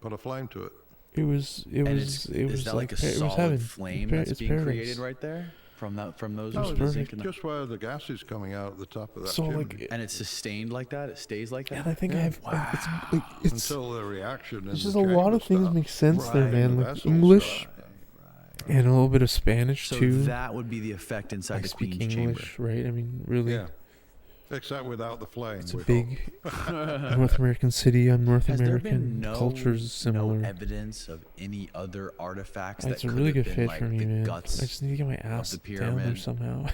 put a flame to it. It was. It And was. It is was that like like a it was solid heaven. flame It's that's it's being paradise. created right there from those No, the it's zinc and the- just where the gas is coming out at the top of that So chimney. like, and it's sustained like that? It stays like that? and I think I have. Like, it's like it's. Until the reaction. There's in just the a lot chamber of things stops. make sense there, Right. man. The Like vessels English stop. and a little bit of Spanish So too. that would be the effect inside I the speak Queen's English, right? I mean, really. Yeah. Except without the flame. It's a we hope. big North American city. I'm North Has there American. been Culture's similar. no evidence of any other artifacts It's that a could really have good been fit like for me, the man. I guts? just need to get my ass the down there pyramid? somehow.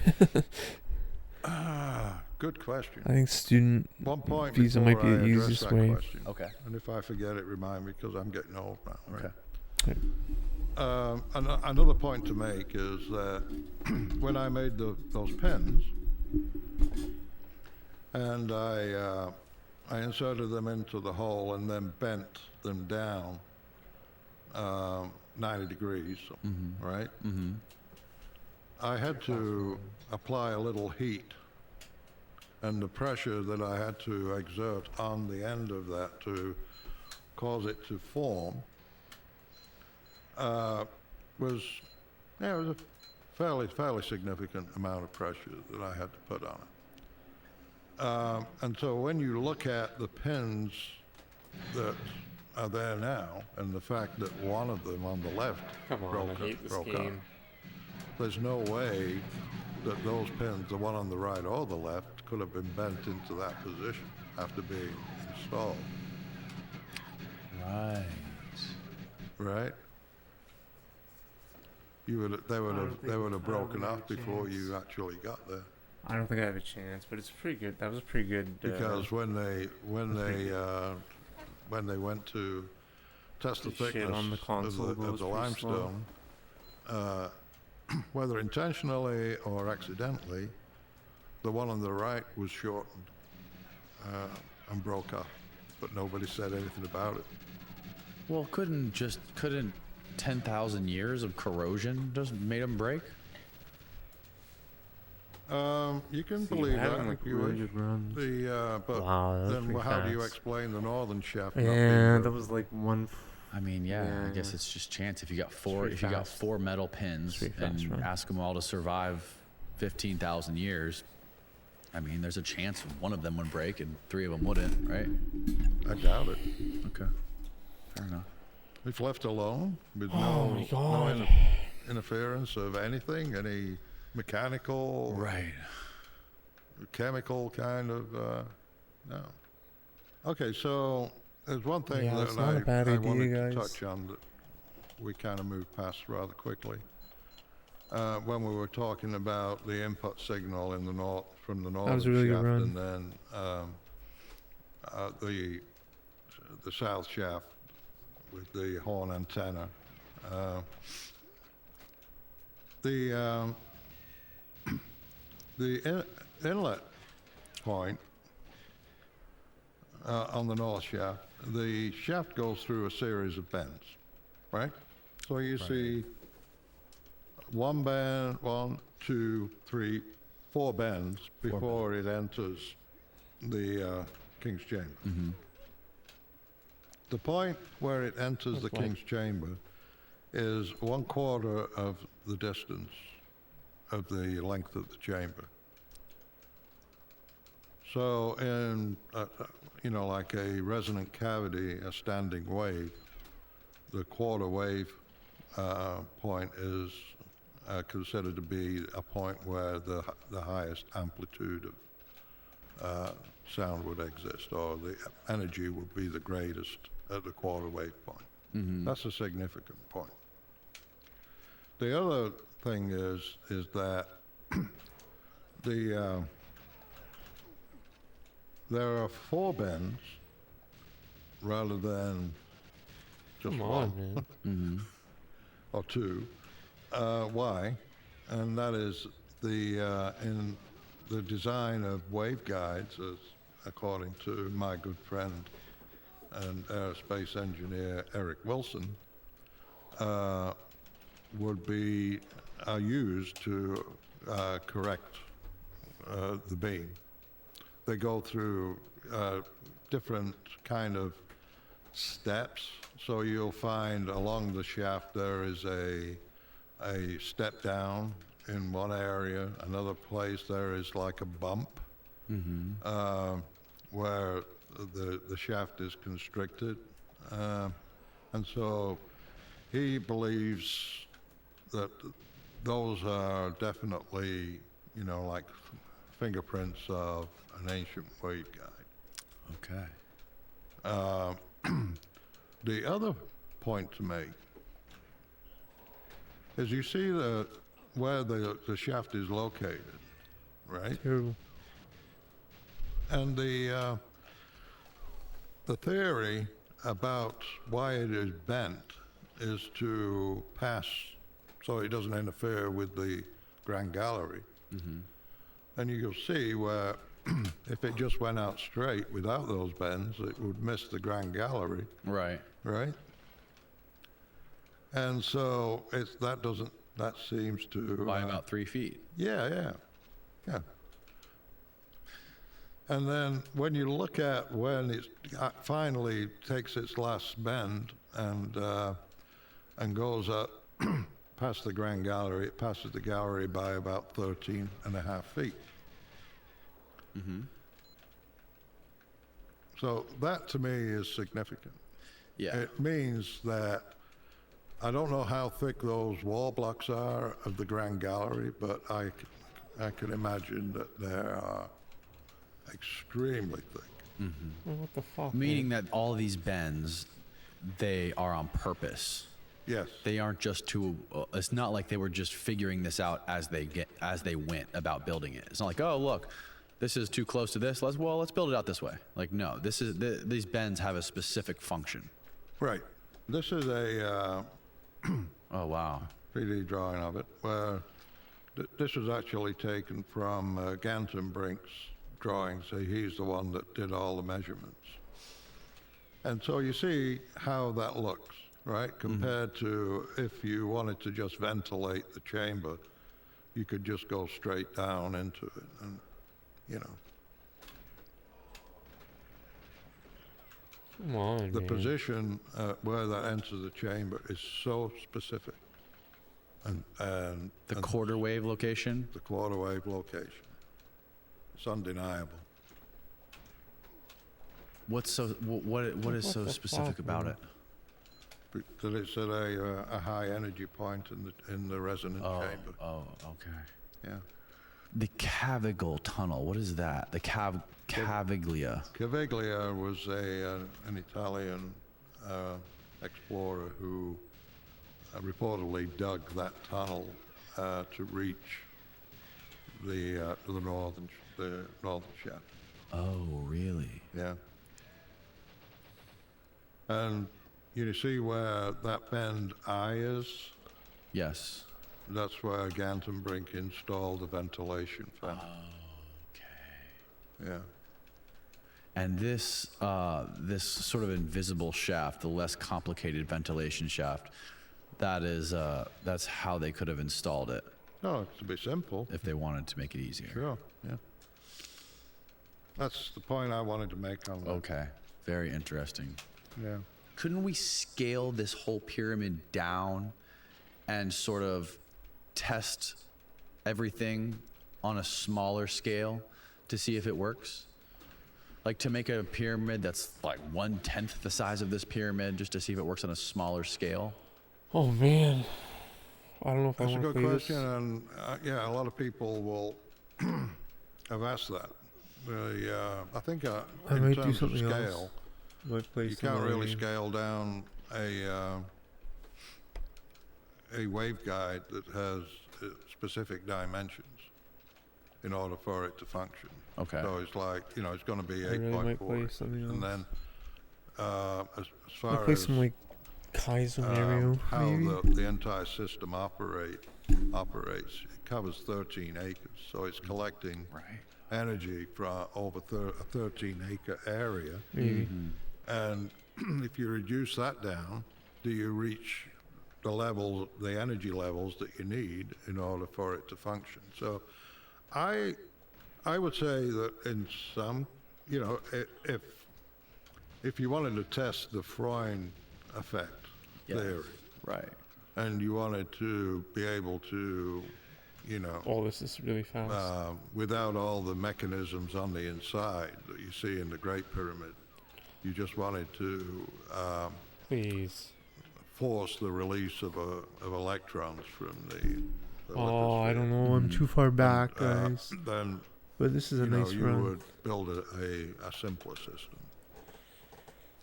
Good question. I think student One point visa before might be I the address easiest that way. question, Okay. and if I forget it, remind me because I'm getting old now. Right? Okay. Another point to make is that when I made those pens, and I inserted them into the hole and then bent them down 90 degrees, right? Mm-hmm. I had to apply a little heat, and the pressure that I had to exert on the end of that to cause it to form was a fairly significant amount of pressure that I had to put on it. And so when you look at the pins that are there now, and the fact that one of them on the left Come on, I hate this broke up, game. there's no way that those pins, the one on the right or the left, could have been bent into that position after being installed, Right. right? They would have broken off before you actually got there. I don't think I have a chance, but it's pretty good. That was a pretty good. Because when they went to test the Shit thickness on the console of goes the pretty limestone, whether intentionally or accidentally, the one on the right was shortened and broke off, but nobody said anything about it. Well, couldn't 10,000 years of corrosion just made them break? You can See, believe that having, like, if you really wish. good runs. But Wow, that was then pretty how do you fast. explain the northern shaft? not being Yeah, good? that was like one. I mean, yeah, I Yeah. guess it's just chance. If you got pretty if you got fast. 4 metal pins pretty fast, and right? ask them all to survive 15,000 years, I mean, there's a chance one of them would break and 3 of them wouldn't, right? I doubt it. Okay, fair enough. If left alone with Oh my no God. interference of anything, any mechanical, Right. chemical kind of, no. Okay, so there's one thing Yeah, that it's not a bad I idea, wanted guys. to touch on that we kind of moved past rather quickly. When we were talking about the input signal in the north from the northern was a really good shaft, run. and then the south shaft with the horn antenna. The inlet point on the north shaft, the shaft goes through a series of bends, right? So you see one bend, 1, 2, 3, 4 bends before it enters the King's Chamber. Mm-hmm. The point where it enters the King's Chamber is 1/4 of the distance of the length of the chamber. So in, like a resonant cavity, a standing wave, the quarter wave point is considered to be a point where the highest amplitude of sound would exist, or the energy would be the greatest at the quarter wave point. Mm-hmm. That's a significant point. The other thing is that there are 4 bends rather than just Come one on, man. Mm-hmm. or 2. Why? And that is in the design of waveguides, as according to my good friend and aerospace engineer Eric Wilson, would be used to correct the beam. They go through different kind of steps. So you'll find along the shaft there is a step down in one area. Another place there is like a bump where the shaft is constricted. And so he believes that those are definitely, like fingerprints of an ancient waveguide. Okay. The other point to make is you see where the shaft is located, right? True. And the theory about why it is bent is to pass so it doesn't interfere with the Grand Gallery. And you'll see where if it just went out straight without those bends, it would miss the Grand Gallery, Right. right? And so that seems to... By about 3 feet. Yeah. And then when you look at when it finally takes its last bend and goes up past the Grand Gallery, it passes the gallery by about 13.5 feet. So that to me is significant. Yeah. It means that I don't know how thick those wall blocks are of the Grand Gallery, but I can imagine that they are extremely thick. Well, what the fuck? Meaning that all these bends, they are on purpose. Yes. They aren't just to. It's not like they were just figuring this out as they went about building it. It's not like, oh look, this is too close to this. Let's build it out this way. Like no, these bends have a specific function. Right. This is a Oh wow. 3D drawing of it, where this was actually taken from Gantenbrink's drawings. So he's the one that did all the measurements. And so you see how that looks, right? Compared to if you wanted to just ventilate the chamber, you could just go straight down into it and, Come on, the man. position where that enters the chamber is so specific. And The quarter wave location. the quarter wave location. It's undeniable. What is so the specific fuck, about man? That it's at a high energy point in the resonant chamber. Oh, okay. Yeah. The Caviglia tunnel. What is that? The Caviglia. Caviglia was an Italian explorer who reportedly dug that tunnel to reach the northern shaft. Oh, really? Yeah. And you see where that bend I is? Yes. That's where Gantenbrink installed the ventilation fan. Okay. Yeah. And this sort of invisible shaft, the less complicated ventilation shaft, that's how they could have installed it No, it's to be simple. if they wanted to make it easier. Sure. Yeah. That's the point I wanted to make on that. Okay. Very interesting. Yeah. Couldn't we scale this whole pyramid down and sort of test everything on a smaller scale to see if it works? Like to make a pyramid that's like 1/10 the size of this pyramid, just to see if it works on a smaller scale? Oh man, I don't know if I That's a want to good play question, this. and yeah, a lot of people will have asked that. I think I in might do terms of something else. scale, Might play you some can't other really game. scale down a waveguide that has specific dimensions in order for it to function. Okay. So it's like, it's going to be I really might play 8.4. something And else. then as Might far play as some like Kaiser Mario, how maybe? the entire system operates, it covers 13 acres. So it's collecting Right. energy from over a 13-acre area. Maybe. And if you reduce that down, do you reach levels, the energy levels that you need in order for it to function. So I would say that in some, you know, if you wanted to test the Freund effect theory, Right. and you wanted to be able to, you know, Oh, this is really fast. without all the mechanisms on the inside that you see in the Great Pyramid, you just wanted to Please. force the release of electrons from the Oh, I lithosphere. don't know. I'm too far back, guys. Then But this is a you know nice you run. would build a simpler system.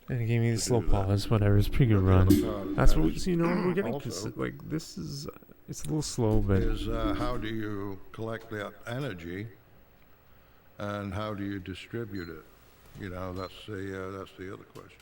And it gave me the slow do that. pause. Whatever. It's a pretty good But the other run. part of That's that what is you know. We're getting also- like this is. It's a little slow, but is how do you collect that energy, and how do you distribute it? You know, that's the other question.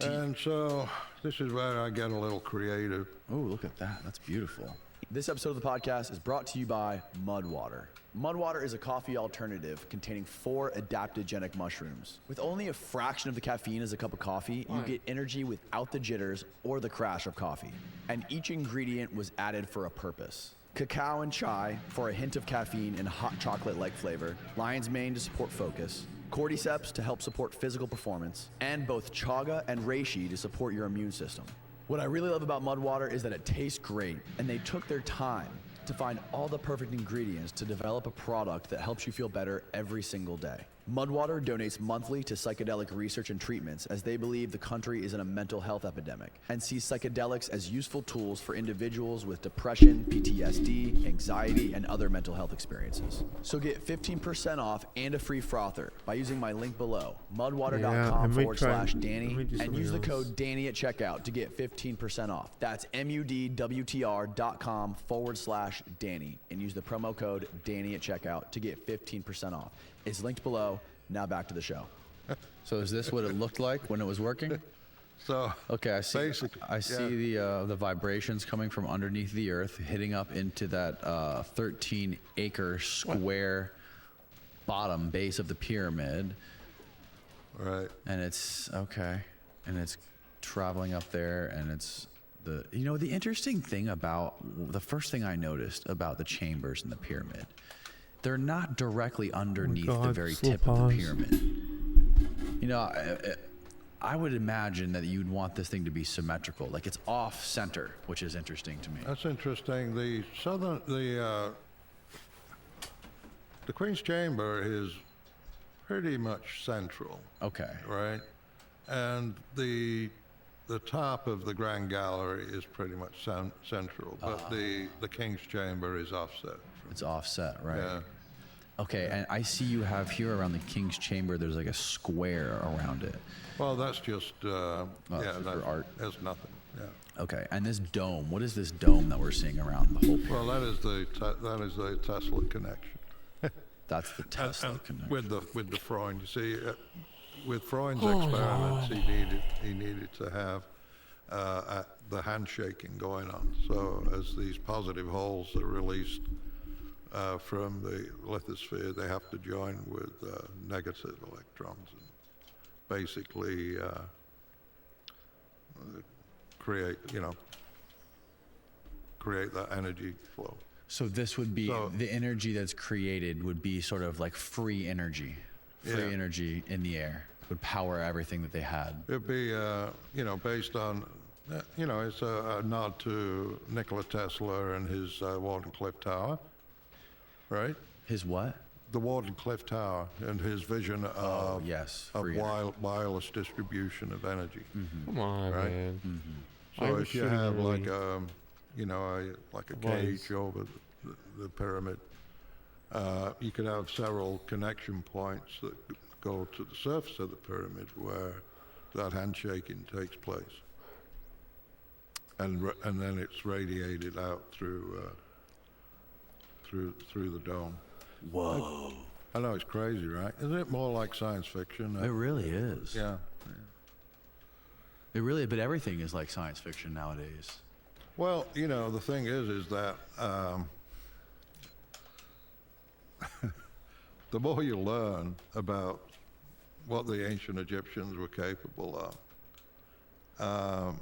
And so this is where I get a little creative. Oh, look at that. That's beautiful. This episode of the podcast is brought to you by Mudwater. Mudwater is a coffee alternative containing 4 adaptogenic mushrooms. With only a fraction of the caffeine as a cup of coffee, you get energy without the jitters or the crash of coffee. And each ingredient was added for a purpose. Cacao and chai for a hint of caffeine and hot chocolate-like flavor, lion's mane to support focus, cordyceps to help support physical performance, and both chaga and reishi to support your immune system. What I really love about Mudwater is that it tastes great, and they took their time to find all the perfect ingredients to develop a product that helps you feel better every single day. Mudwater donates monthly to psychedelic research and treatments as they believe the country is in a mental health epidemic and sees psychedelics as useful tools for individuals with depression, PTSD, anxiety, and other mental health experiences. So get 15% off and a free frother by using my link below, Yeah, I mudwater.com might try- /Danny, I might do and something use the else. code Danny at checkout to get 15% off. That's mudwtr.com /Danny and use the promo code Danny at checkout to get 15% off. It's linked below. Now back to the show. So is this what it looked like when it was working? So Okay, I see. Basically, I see the vibrations coming from underneath the earth, hitting up into that 13-acre square bottom base of the pyramid, right. and it's okay, and it's traveling up there, and it's the interesting thing about the first thing I noticed about the chambers in the pyramid, they're not directly underneath the God, very slow tip of pause. the pyramid. You know, I would imagine that you'd want this thing to be symmetrical, like it's off center, which is interesting to me. That's interesting. The Queen's Chamber is pretty much central, Okay. right? And the top of the Grand Gallery is pretty much central, but the King's Chamber is offset. It's offset, right? Yeah. Okay, and I see you have here around the King's Chamber, there's like a square around it. Well, that's just for art. That's nothing. Yeah. Okay, and this dome, what is this dome that we're seeing around the whole pyramid? Well, that is the Tesla connection. That's the Tesla connection. With the Freund, you see, with Freund's experiments, he needed to have the handshaking going on. So as these positive holes are released from the lithosphere, they have to join with negative electrons and basically create that energy flow. So this would be, the energy that's created would be sort of like free energy energy in the air. It would power everything that they had. It'd be, based on, it's a nod to Nikola Tesla and his Wardenclyffe Tower, right? His what? The Wardenclyffe Tower and his vision of, yes, of free energy. wireless distribution of energy. Come on, Right. man. So I was if you shooting have really like a wise. cage over the pyramid, you could have several connection points that go to the surface of the pyramid where that handshaking takes place, and then it's radiated out through the dome. Whoa. I know it's crazy, right? Isn't it more like science fiction? It really is. Yeah. It really, but everything is like science fiction nowadays. Well, the thing is that the more you learn about what the ancient Egyptians were capable of,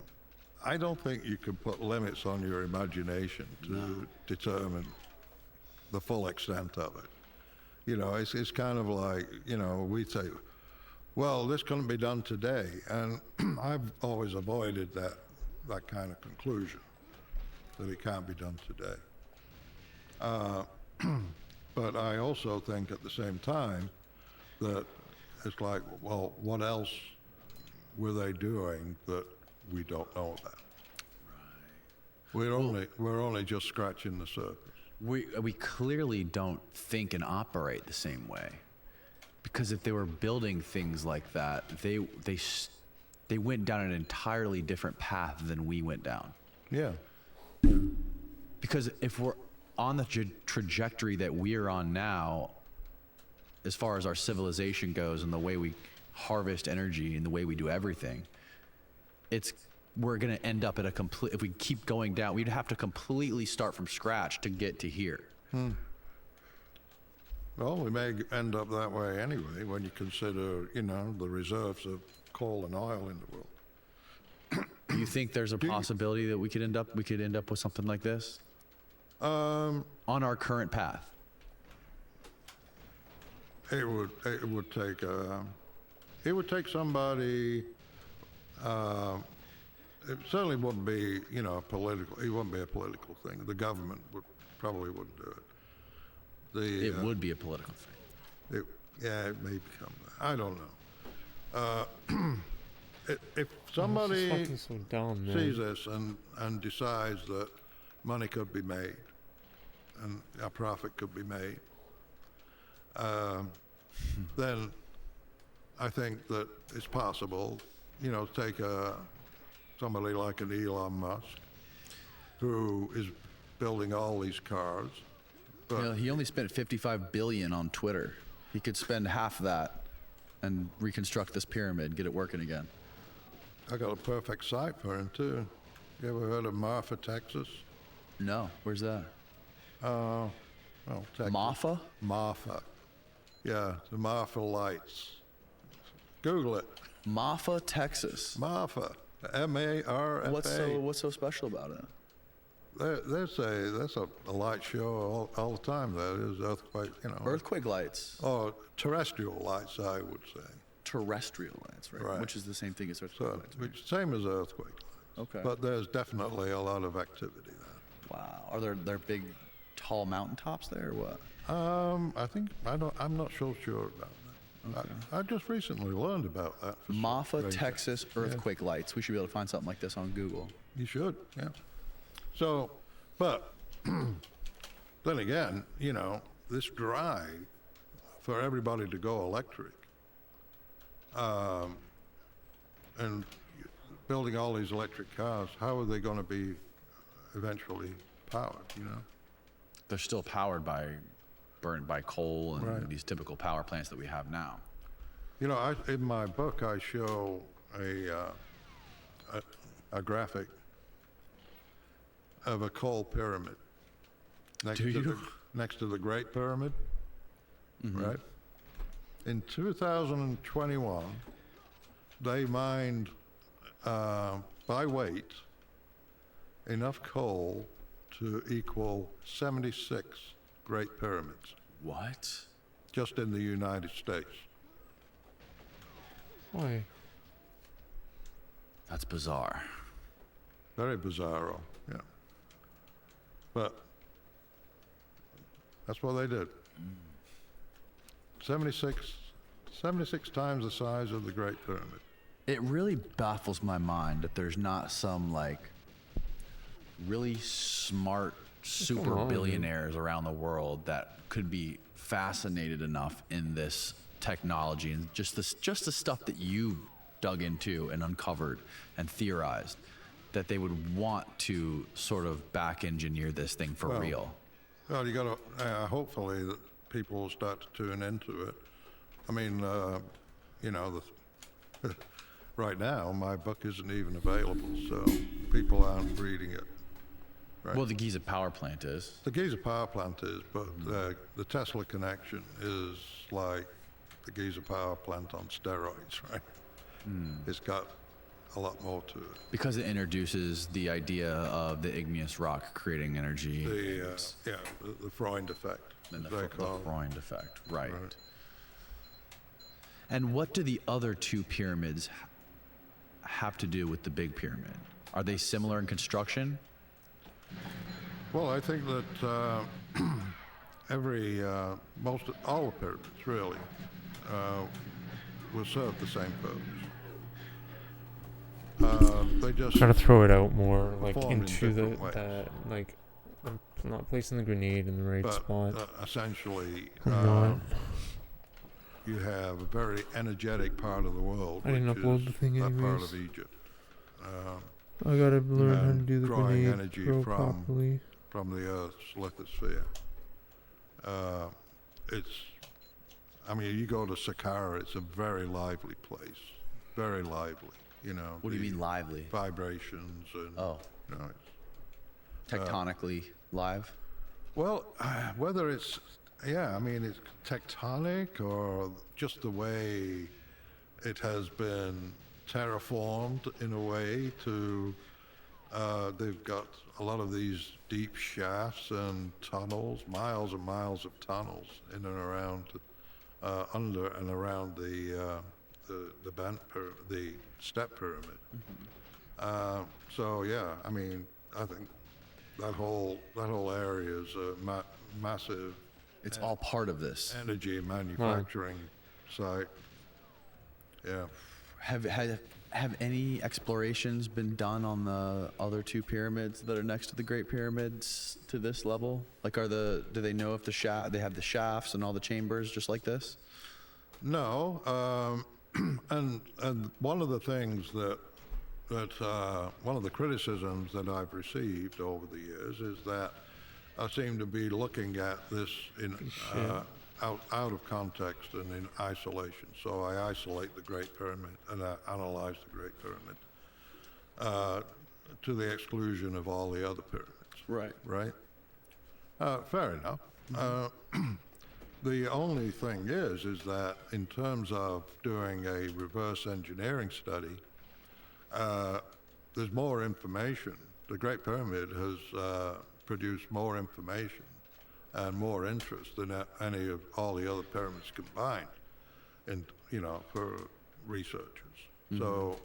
I don't think you can put limits on your imagination to determine the full extent of it. You know, it's kind of like, you know, we say, well, this couldn't be done today. And I've always avoided that kind of conclusion, that it can't be done today. But I also think at the same time that it's like, well, what else were they doing that we don't know about? Right. We're only just scratching the surface. We clearly don't think and operate the same way, because if they were building things like that, they went down an entirely different path than we went down. Yeah. Because if we're on the trajectory that we're on now, as far as our civilization goes and the way we harvest energy and the way we do everything, we're going to end up at if we keep going down, we'd have to completely start from scratch to get to here. Well, we may end up that way anyway when you consider, you know, the reserves of coal and oil in the world. Do you think there's a possibility that we could end up with something like this? On our current path? It would take somebody. It certainly wouldn't be, you know, it wouldn't be a political thing. The government probably wouldn't do it. It would be a political thing. It may become that. I don't know. If somebody so dumb, sees this and decides that money could be made and a profit could be made, then I think that it's possible, you know, take somebody like an Elon Musk, who is building all these cars. But he only spent $55 billion on Twitter. He could spend half that and reconstruct this pyramid, get it working again. I got a perfect site for him too. You ever heard of Marfa, Texas? No, where's that? Well, Texas. Marfa? Marfa. Yeah, the Marfa lights. Google it. Marfa, Texas. Marfa. M-A-R-F-A. What's so special about it? There's a light show all the time. There's earthquake, you know. Earthquake lights. Oh, terrestrial lights, I would say. Terrestrial lights, right? Which is the same thing as earthquake lights. Right? Same as earthquake lights. Okay. But there's definitely a lot of activity there. Wow. Are there big, tall mountaintops there, or what? I'm not so sure about that. Okay. I just recently learned about that. Marfa, Texas earthquake lights. We should be able to find something like this on Google. You should, yeah. So, but then again, you know, this drive for everybody to go electric, and building all these electric cars, how are they going to be eventually powered, you know? They're still burned by coal and these typical power plants that we have now. You know, in my book, I show a graphic of a coal pyramid next to the Great Pyramid, right? In 2021, they mined by weight enough coal to equal 76 Great Pyramids. What? Just in the United States. Why? That's bizarre. Very bizarro, yeah. But that's what they did. 76 times the size of the Great Pyramid. It really baffles my mind that there's not some like really smart super billionaires around the world that could be fascinated enough in this technology and just the stuff that you dug into and uncovered and theorized, that they would want to sort of back engineer this thing for real. Well, you got to hopefully that people will start to tune into it. I mean, you know, right now my book isn't even available, so people aren't reading it. Right. Well, the Gyges power plant is. The Gyges power plant is, but the Tesla connection is like the Gyges power plant on steroids, right? It's got a lot more to it. Because it introduces the idea of the igneous rock creating energy. The Freund effect. And the as they call it. Freund effect, right. And what do the other two pyramids have to do with the big pyramid? Are they similar in construction? Well, I think that all the pyramids really will serve the same purpose. They just Try to throw it out more, like perform in into different ways. like, I'm not placing the grenade in the right spot. Essentially, I'm not. you have a very energetic part of the world, I didn't which upload is the thing that part anyways. of Egypt. I gotta learn how to do the drawing grenade energy throw from properly. the Earth's lithosphere. You go to Saqqara, it's a very lively place, very lively. What do you mean lively? Vibrations and Tectonically live? well, whether it's it's tectonic or just the way it has been terraformed in a way to. They've got a lot of these deep shafts and tunnels, miles and miles of tunnels in and around, under and around the step pyramid. I think that whole area is a massive. It's all part of this. Energy manufacturing site. Yeah. Have any explorations been done on the other two pyramids that are next to the Great Pyramids to this level? Like, do they know if they have the shafts and all the chambers just like this? No, and one of the things that one of the criticisms that I've received over the years is that I seem to be looking at this in out of context and in isolation. So I isolate the Great Pyramid and I analyze the Great Pyramid to the exclusion of all the other pyramids. Right. Right? Fair enough. The only thing is that in terms of doing a reverse engineering study, there's more information. The Great Pyramid has produced more information and more interest than any of all the other pyramids combined, for researchers. So,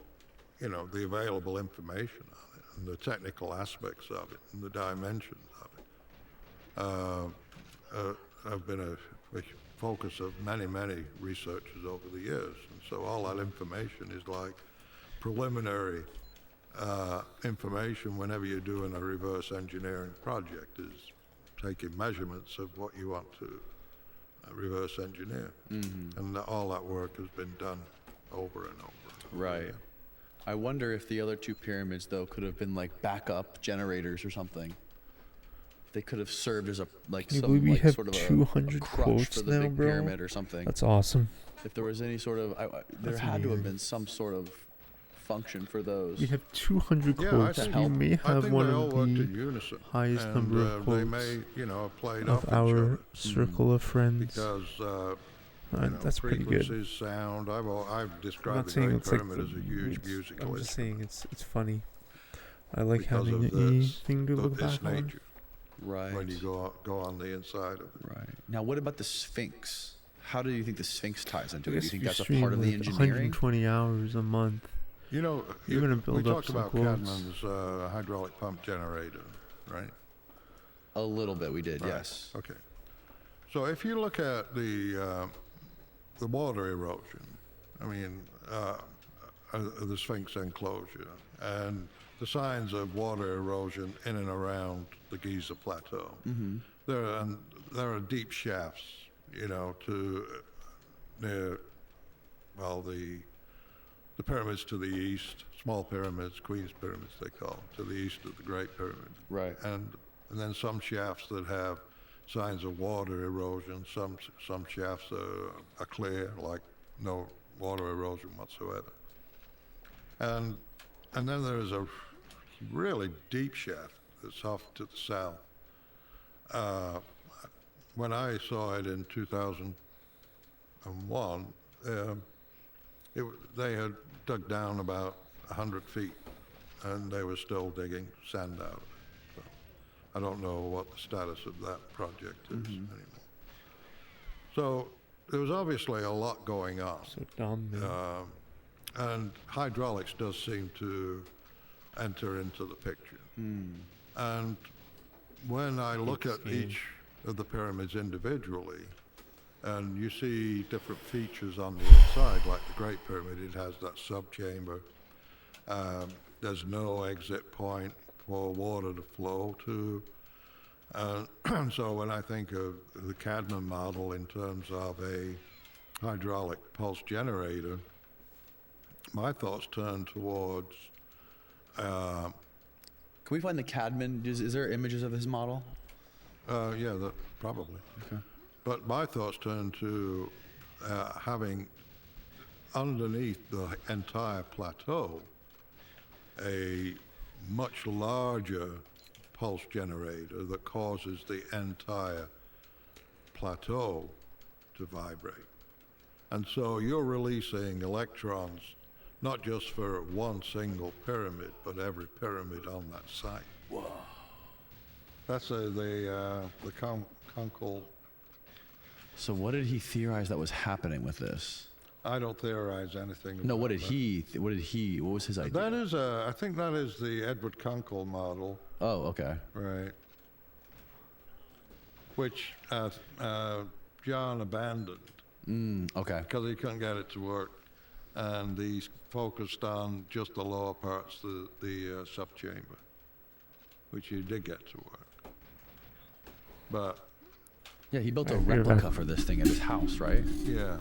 the available information on it and the technical aspects of it and the dimensions of it have been a focus of many, many researchers over the years. And so all that information is like preliminary information whenever you're doing a reverse engineering project, is taking measurements of what you want to reverse engineer. And all that work has been done over and over. Right. I wonder if the other two pyramids, though, could have been like backup generators or something. They could have served as sort of a 200 crutch quotes for the now, big bro. pyramid or something. That's awesome. If there was any sort of, there had to have been some sort of function for those. We have 200 Yeah, quotes. I think, You may I have think one they all of worked the in unison. highest number of They quotes may, have played of off each our other circle of friends. because That's pretty good. frequencies, sound. I've I'm described not the saying Great it's like Pyramid as a huge it's- musical I'm just saying instrument it's funny. I like because having of anything to look its back on. nature Right. when you go on the inside of it. Right. Now, what about the Sphinx? How do you think the Sphinx ties into I it? Do guess you think if that's a stream part of the like engineering? 120 hours a month. You're gonna build we up talked some about quotes. Cadman's hydraulic pump generator, right? A little bit, we did, Right. yes. Okay. So if you look at the water erosion, the Sphinx enclosure, and the signs of water erosion in and around the Giza Plateau, there are deep shafts, near, the pyramids to the east, small pyramids, Queen's pyramids they call them, to the east of the Great Pyramid. Right. And then some shafts that have signs of water erosion. Some shafts are clear, like no water erosion whatsoever. And then there's a really deep shaft that's off to the south. When I saw it in 2001, they had dug down about 100 feet, and they were still digging sand out of it. So I don't know what the status of that project is anymore. So there was obviously a lot going on. So dumb, man. And hydraulics does seem to enter into the picture. And when I look at each of the pyramids individually, and you see different features on the inside, like the Great Pyramid, it has that subchamber. There's no exit point for water to flow to. And so when I think of the Cadman model in terms of a hydraulic pulse generator, my thoughts turn towards. Can we find the Cadman? Is there images of his model? Yeah, probably. Okay. But my thoughts turn to having underneath the entire plateau a much larger pulse generator that causes the entire plateau to vibrate. And so you're releasing electrons not just for one single pyramid, but every pyramid on that site. Whoa. That's the Kunkel. So what did he theorize that was happening with this? I don't theorize anything. No, what about did he? What was his idea? That is, I think that is the Edward Kunkel model. Oh, okay. Right. Which John abandoned. Okay. Because he couldn't get it to work. And he focused on just the lower parts, the subchamber, which he did get to work. But Yeah, he built a replica for this thing at his house, right? yeah.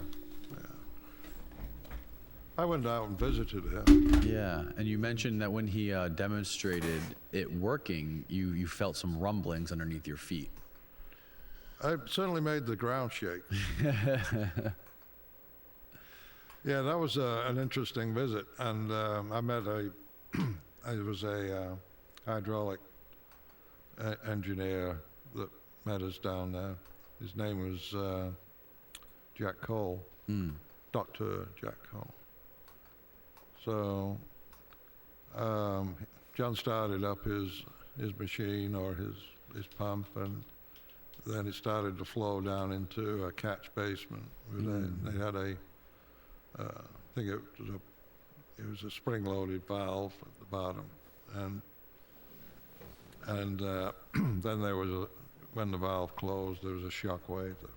I went out and visited him. Yeah, and you mentioned that when he demonstrated it working, you felt some rumblings underneath your feet. I certainly made the ground shake. Yeah, that was an interesting visit, and I met it was a hydraulic engineer that met us down there. His name was Jack Cole, Dr. Jack Cole. So John started up his machine or his pump, and then it started to flow down into a catch basement. They had I think it was a spring-loaded valve at the bottom, and then there was when the valve closed, there was a shock wave that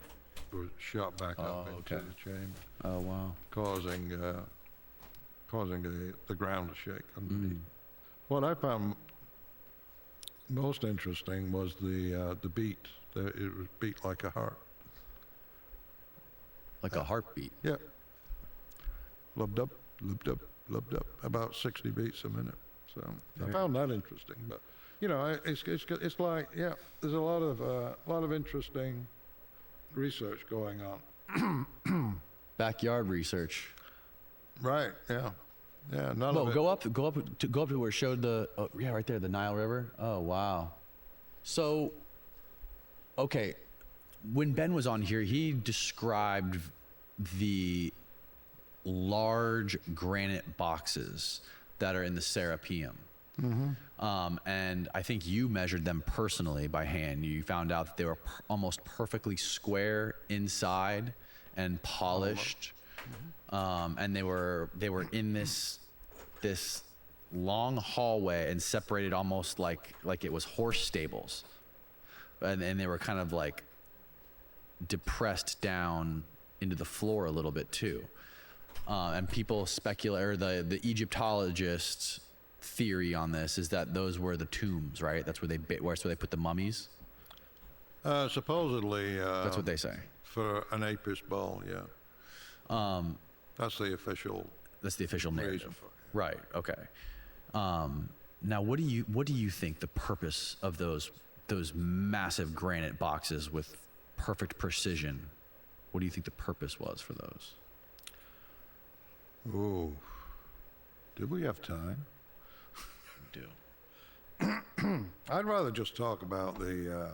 was shot back up into the chamber. Oh wow! Causing the ground to shake underneath. What I found most interesting was the beat. It was beat like a heart. Like a heartbeat. Yeah. Lubbed up, lubbed up, lubbed up, about 60 beats a minute. So I found that interesting. But it's like there's a lot of interesting research going on. Backyard research. Right. Yeah. Yeah. None Whoa, of it. go up to where it showed right there, the Nile River. Oh wow. So, okay, when Ben was on here, he described the large granite boxes that are in the Serapeum. And I think you measured them personally by hand. You found out that they were almost perfectly square inside and polished. And they were in this long hallway and separated almost like it was horse stables, and they were kind of like depressed down into the floor a little bit too. And people speculate, or the Egyptologists' theory on this is that those were the tombs, right? That's where they put the mummies. Supposedly. That's what they say. For an Apis bowl, yeah. That's the official. That's the official narrative. For it. Right. Okay. Now, what do you think the purpose of those massive granite boxes with perfect precision? What do you think the purpose was for those? Oh, did we have time? We do. I'd rather just talk about the.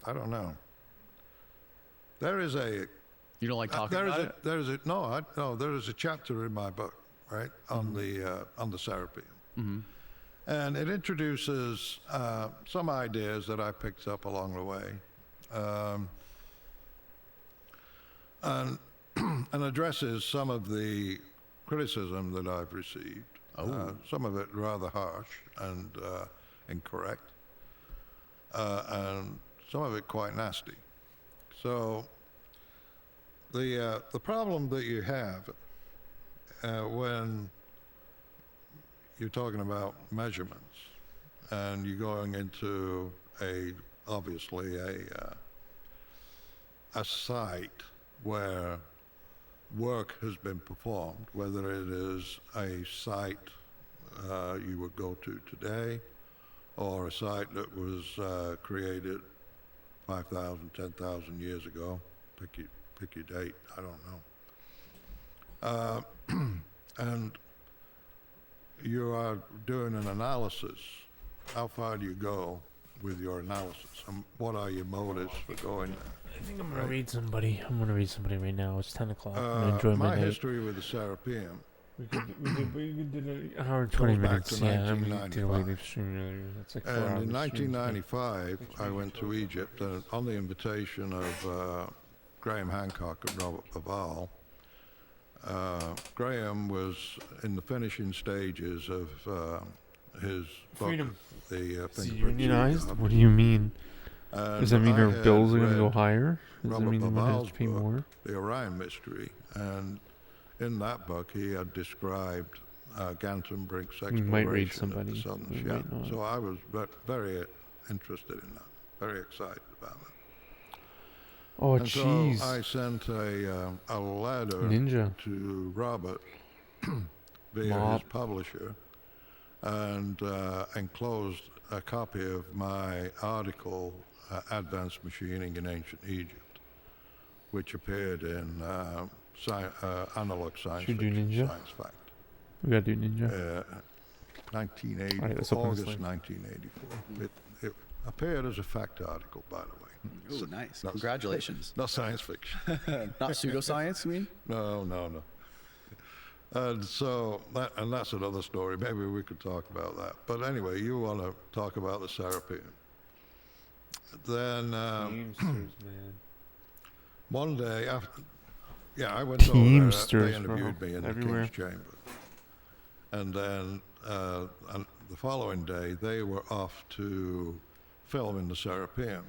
I don't know. There is a. You don't like talking about it? There is a chapter in my book right, on the Serapeum. And it introduces some ideas that I picked up along the way, and addresses some of the criticism that I've received. Some of it rather harsh and incorrect, and some of it quite nasty. So the problem that you have when you're talking about measurements and you're going into obviously a site where work has been performed, whether it is a site you would go to today or a site that was created 5,000, 10,000 years ago. Pick your date, I don't know. And you are doing an analysis. How far do you go with your analysis? And what are your motives for going there? I think I'm gonna read somebody. I'm gonna read somebody right now. It's 10 o'clock. I'm gonna enjoy my My night. history with the Serapeum We could an hour and 20 goes back minutes. to Yeah, I mean, 1995. did away the stream earlier. That's like 4 hours. And in 1995, I went to Egypt on the invitation of Graham Hancock and Robert Baval. Graham was in the finishing stages of his book, Freedom. The Is he Fingerprint unionized? Job. What do you mean? Does that mean And our I had bills are gonna go read higher? Does that Robert mean we're gonna have Baval's to pay book, more? The Orion Mystery, and in that book he had described Gantenbrink's We exploration might read of somebody. the southern We shelf. might not. So I was very interested in that, very excited about it. Oh, And jeez. so I sent a letter Ninja. to Robert via Mop. his publisher and enclosed a copy of my article, Advanced Machining in Ancient Egypt, which appeared in Analog Science Should we do Fiction, Ninja? Science Fact. We gotta do ninja. 1980, Alright, let's open this August link. 1984. It appeared as a fact article, by the way. Ooh, nice. Not- Congratulations. Not science fiction. Not pseudoscience, you mean? No. And so, that's another story. Maybe we could talk about that. But anyway, you want to talk about the Serapeum. Then man. one day after, I went over there. Teamsters, They interviewed bro. me in Everywhere. the King's Chamber. And then and the following day, they were off to film in the Serapeum.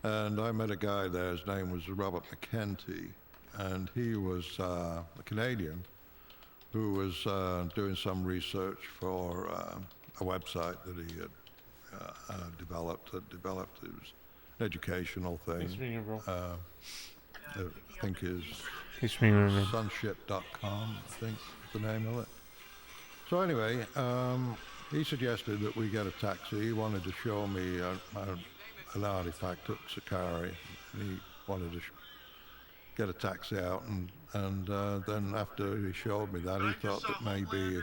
And I met a guy there. His name was Robert McKenty. And he was a Canadian who was doing some research for a website that he had developed. It was an educational thing. Thanks for being here, bro. I think is Thanks for being here, man. sunship.com, I think is the name of it. So anyway, he suggested that we get a taxi. He wanted to show me an artifact at Sakari. He wanted to get a taxi out, and then after he showed me that, he thought that maybe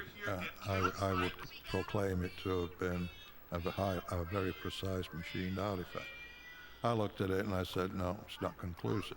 I would proclaim it to have been a very precise machined artifact. I looked at it and I said, no, it's not conclusive.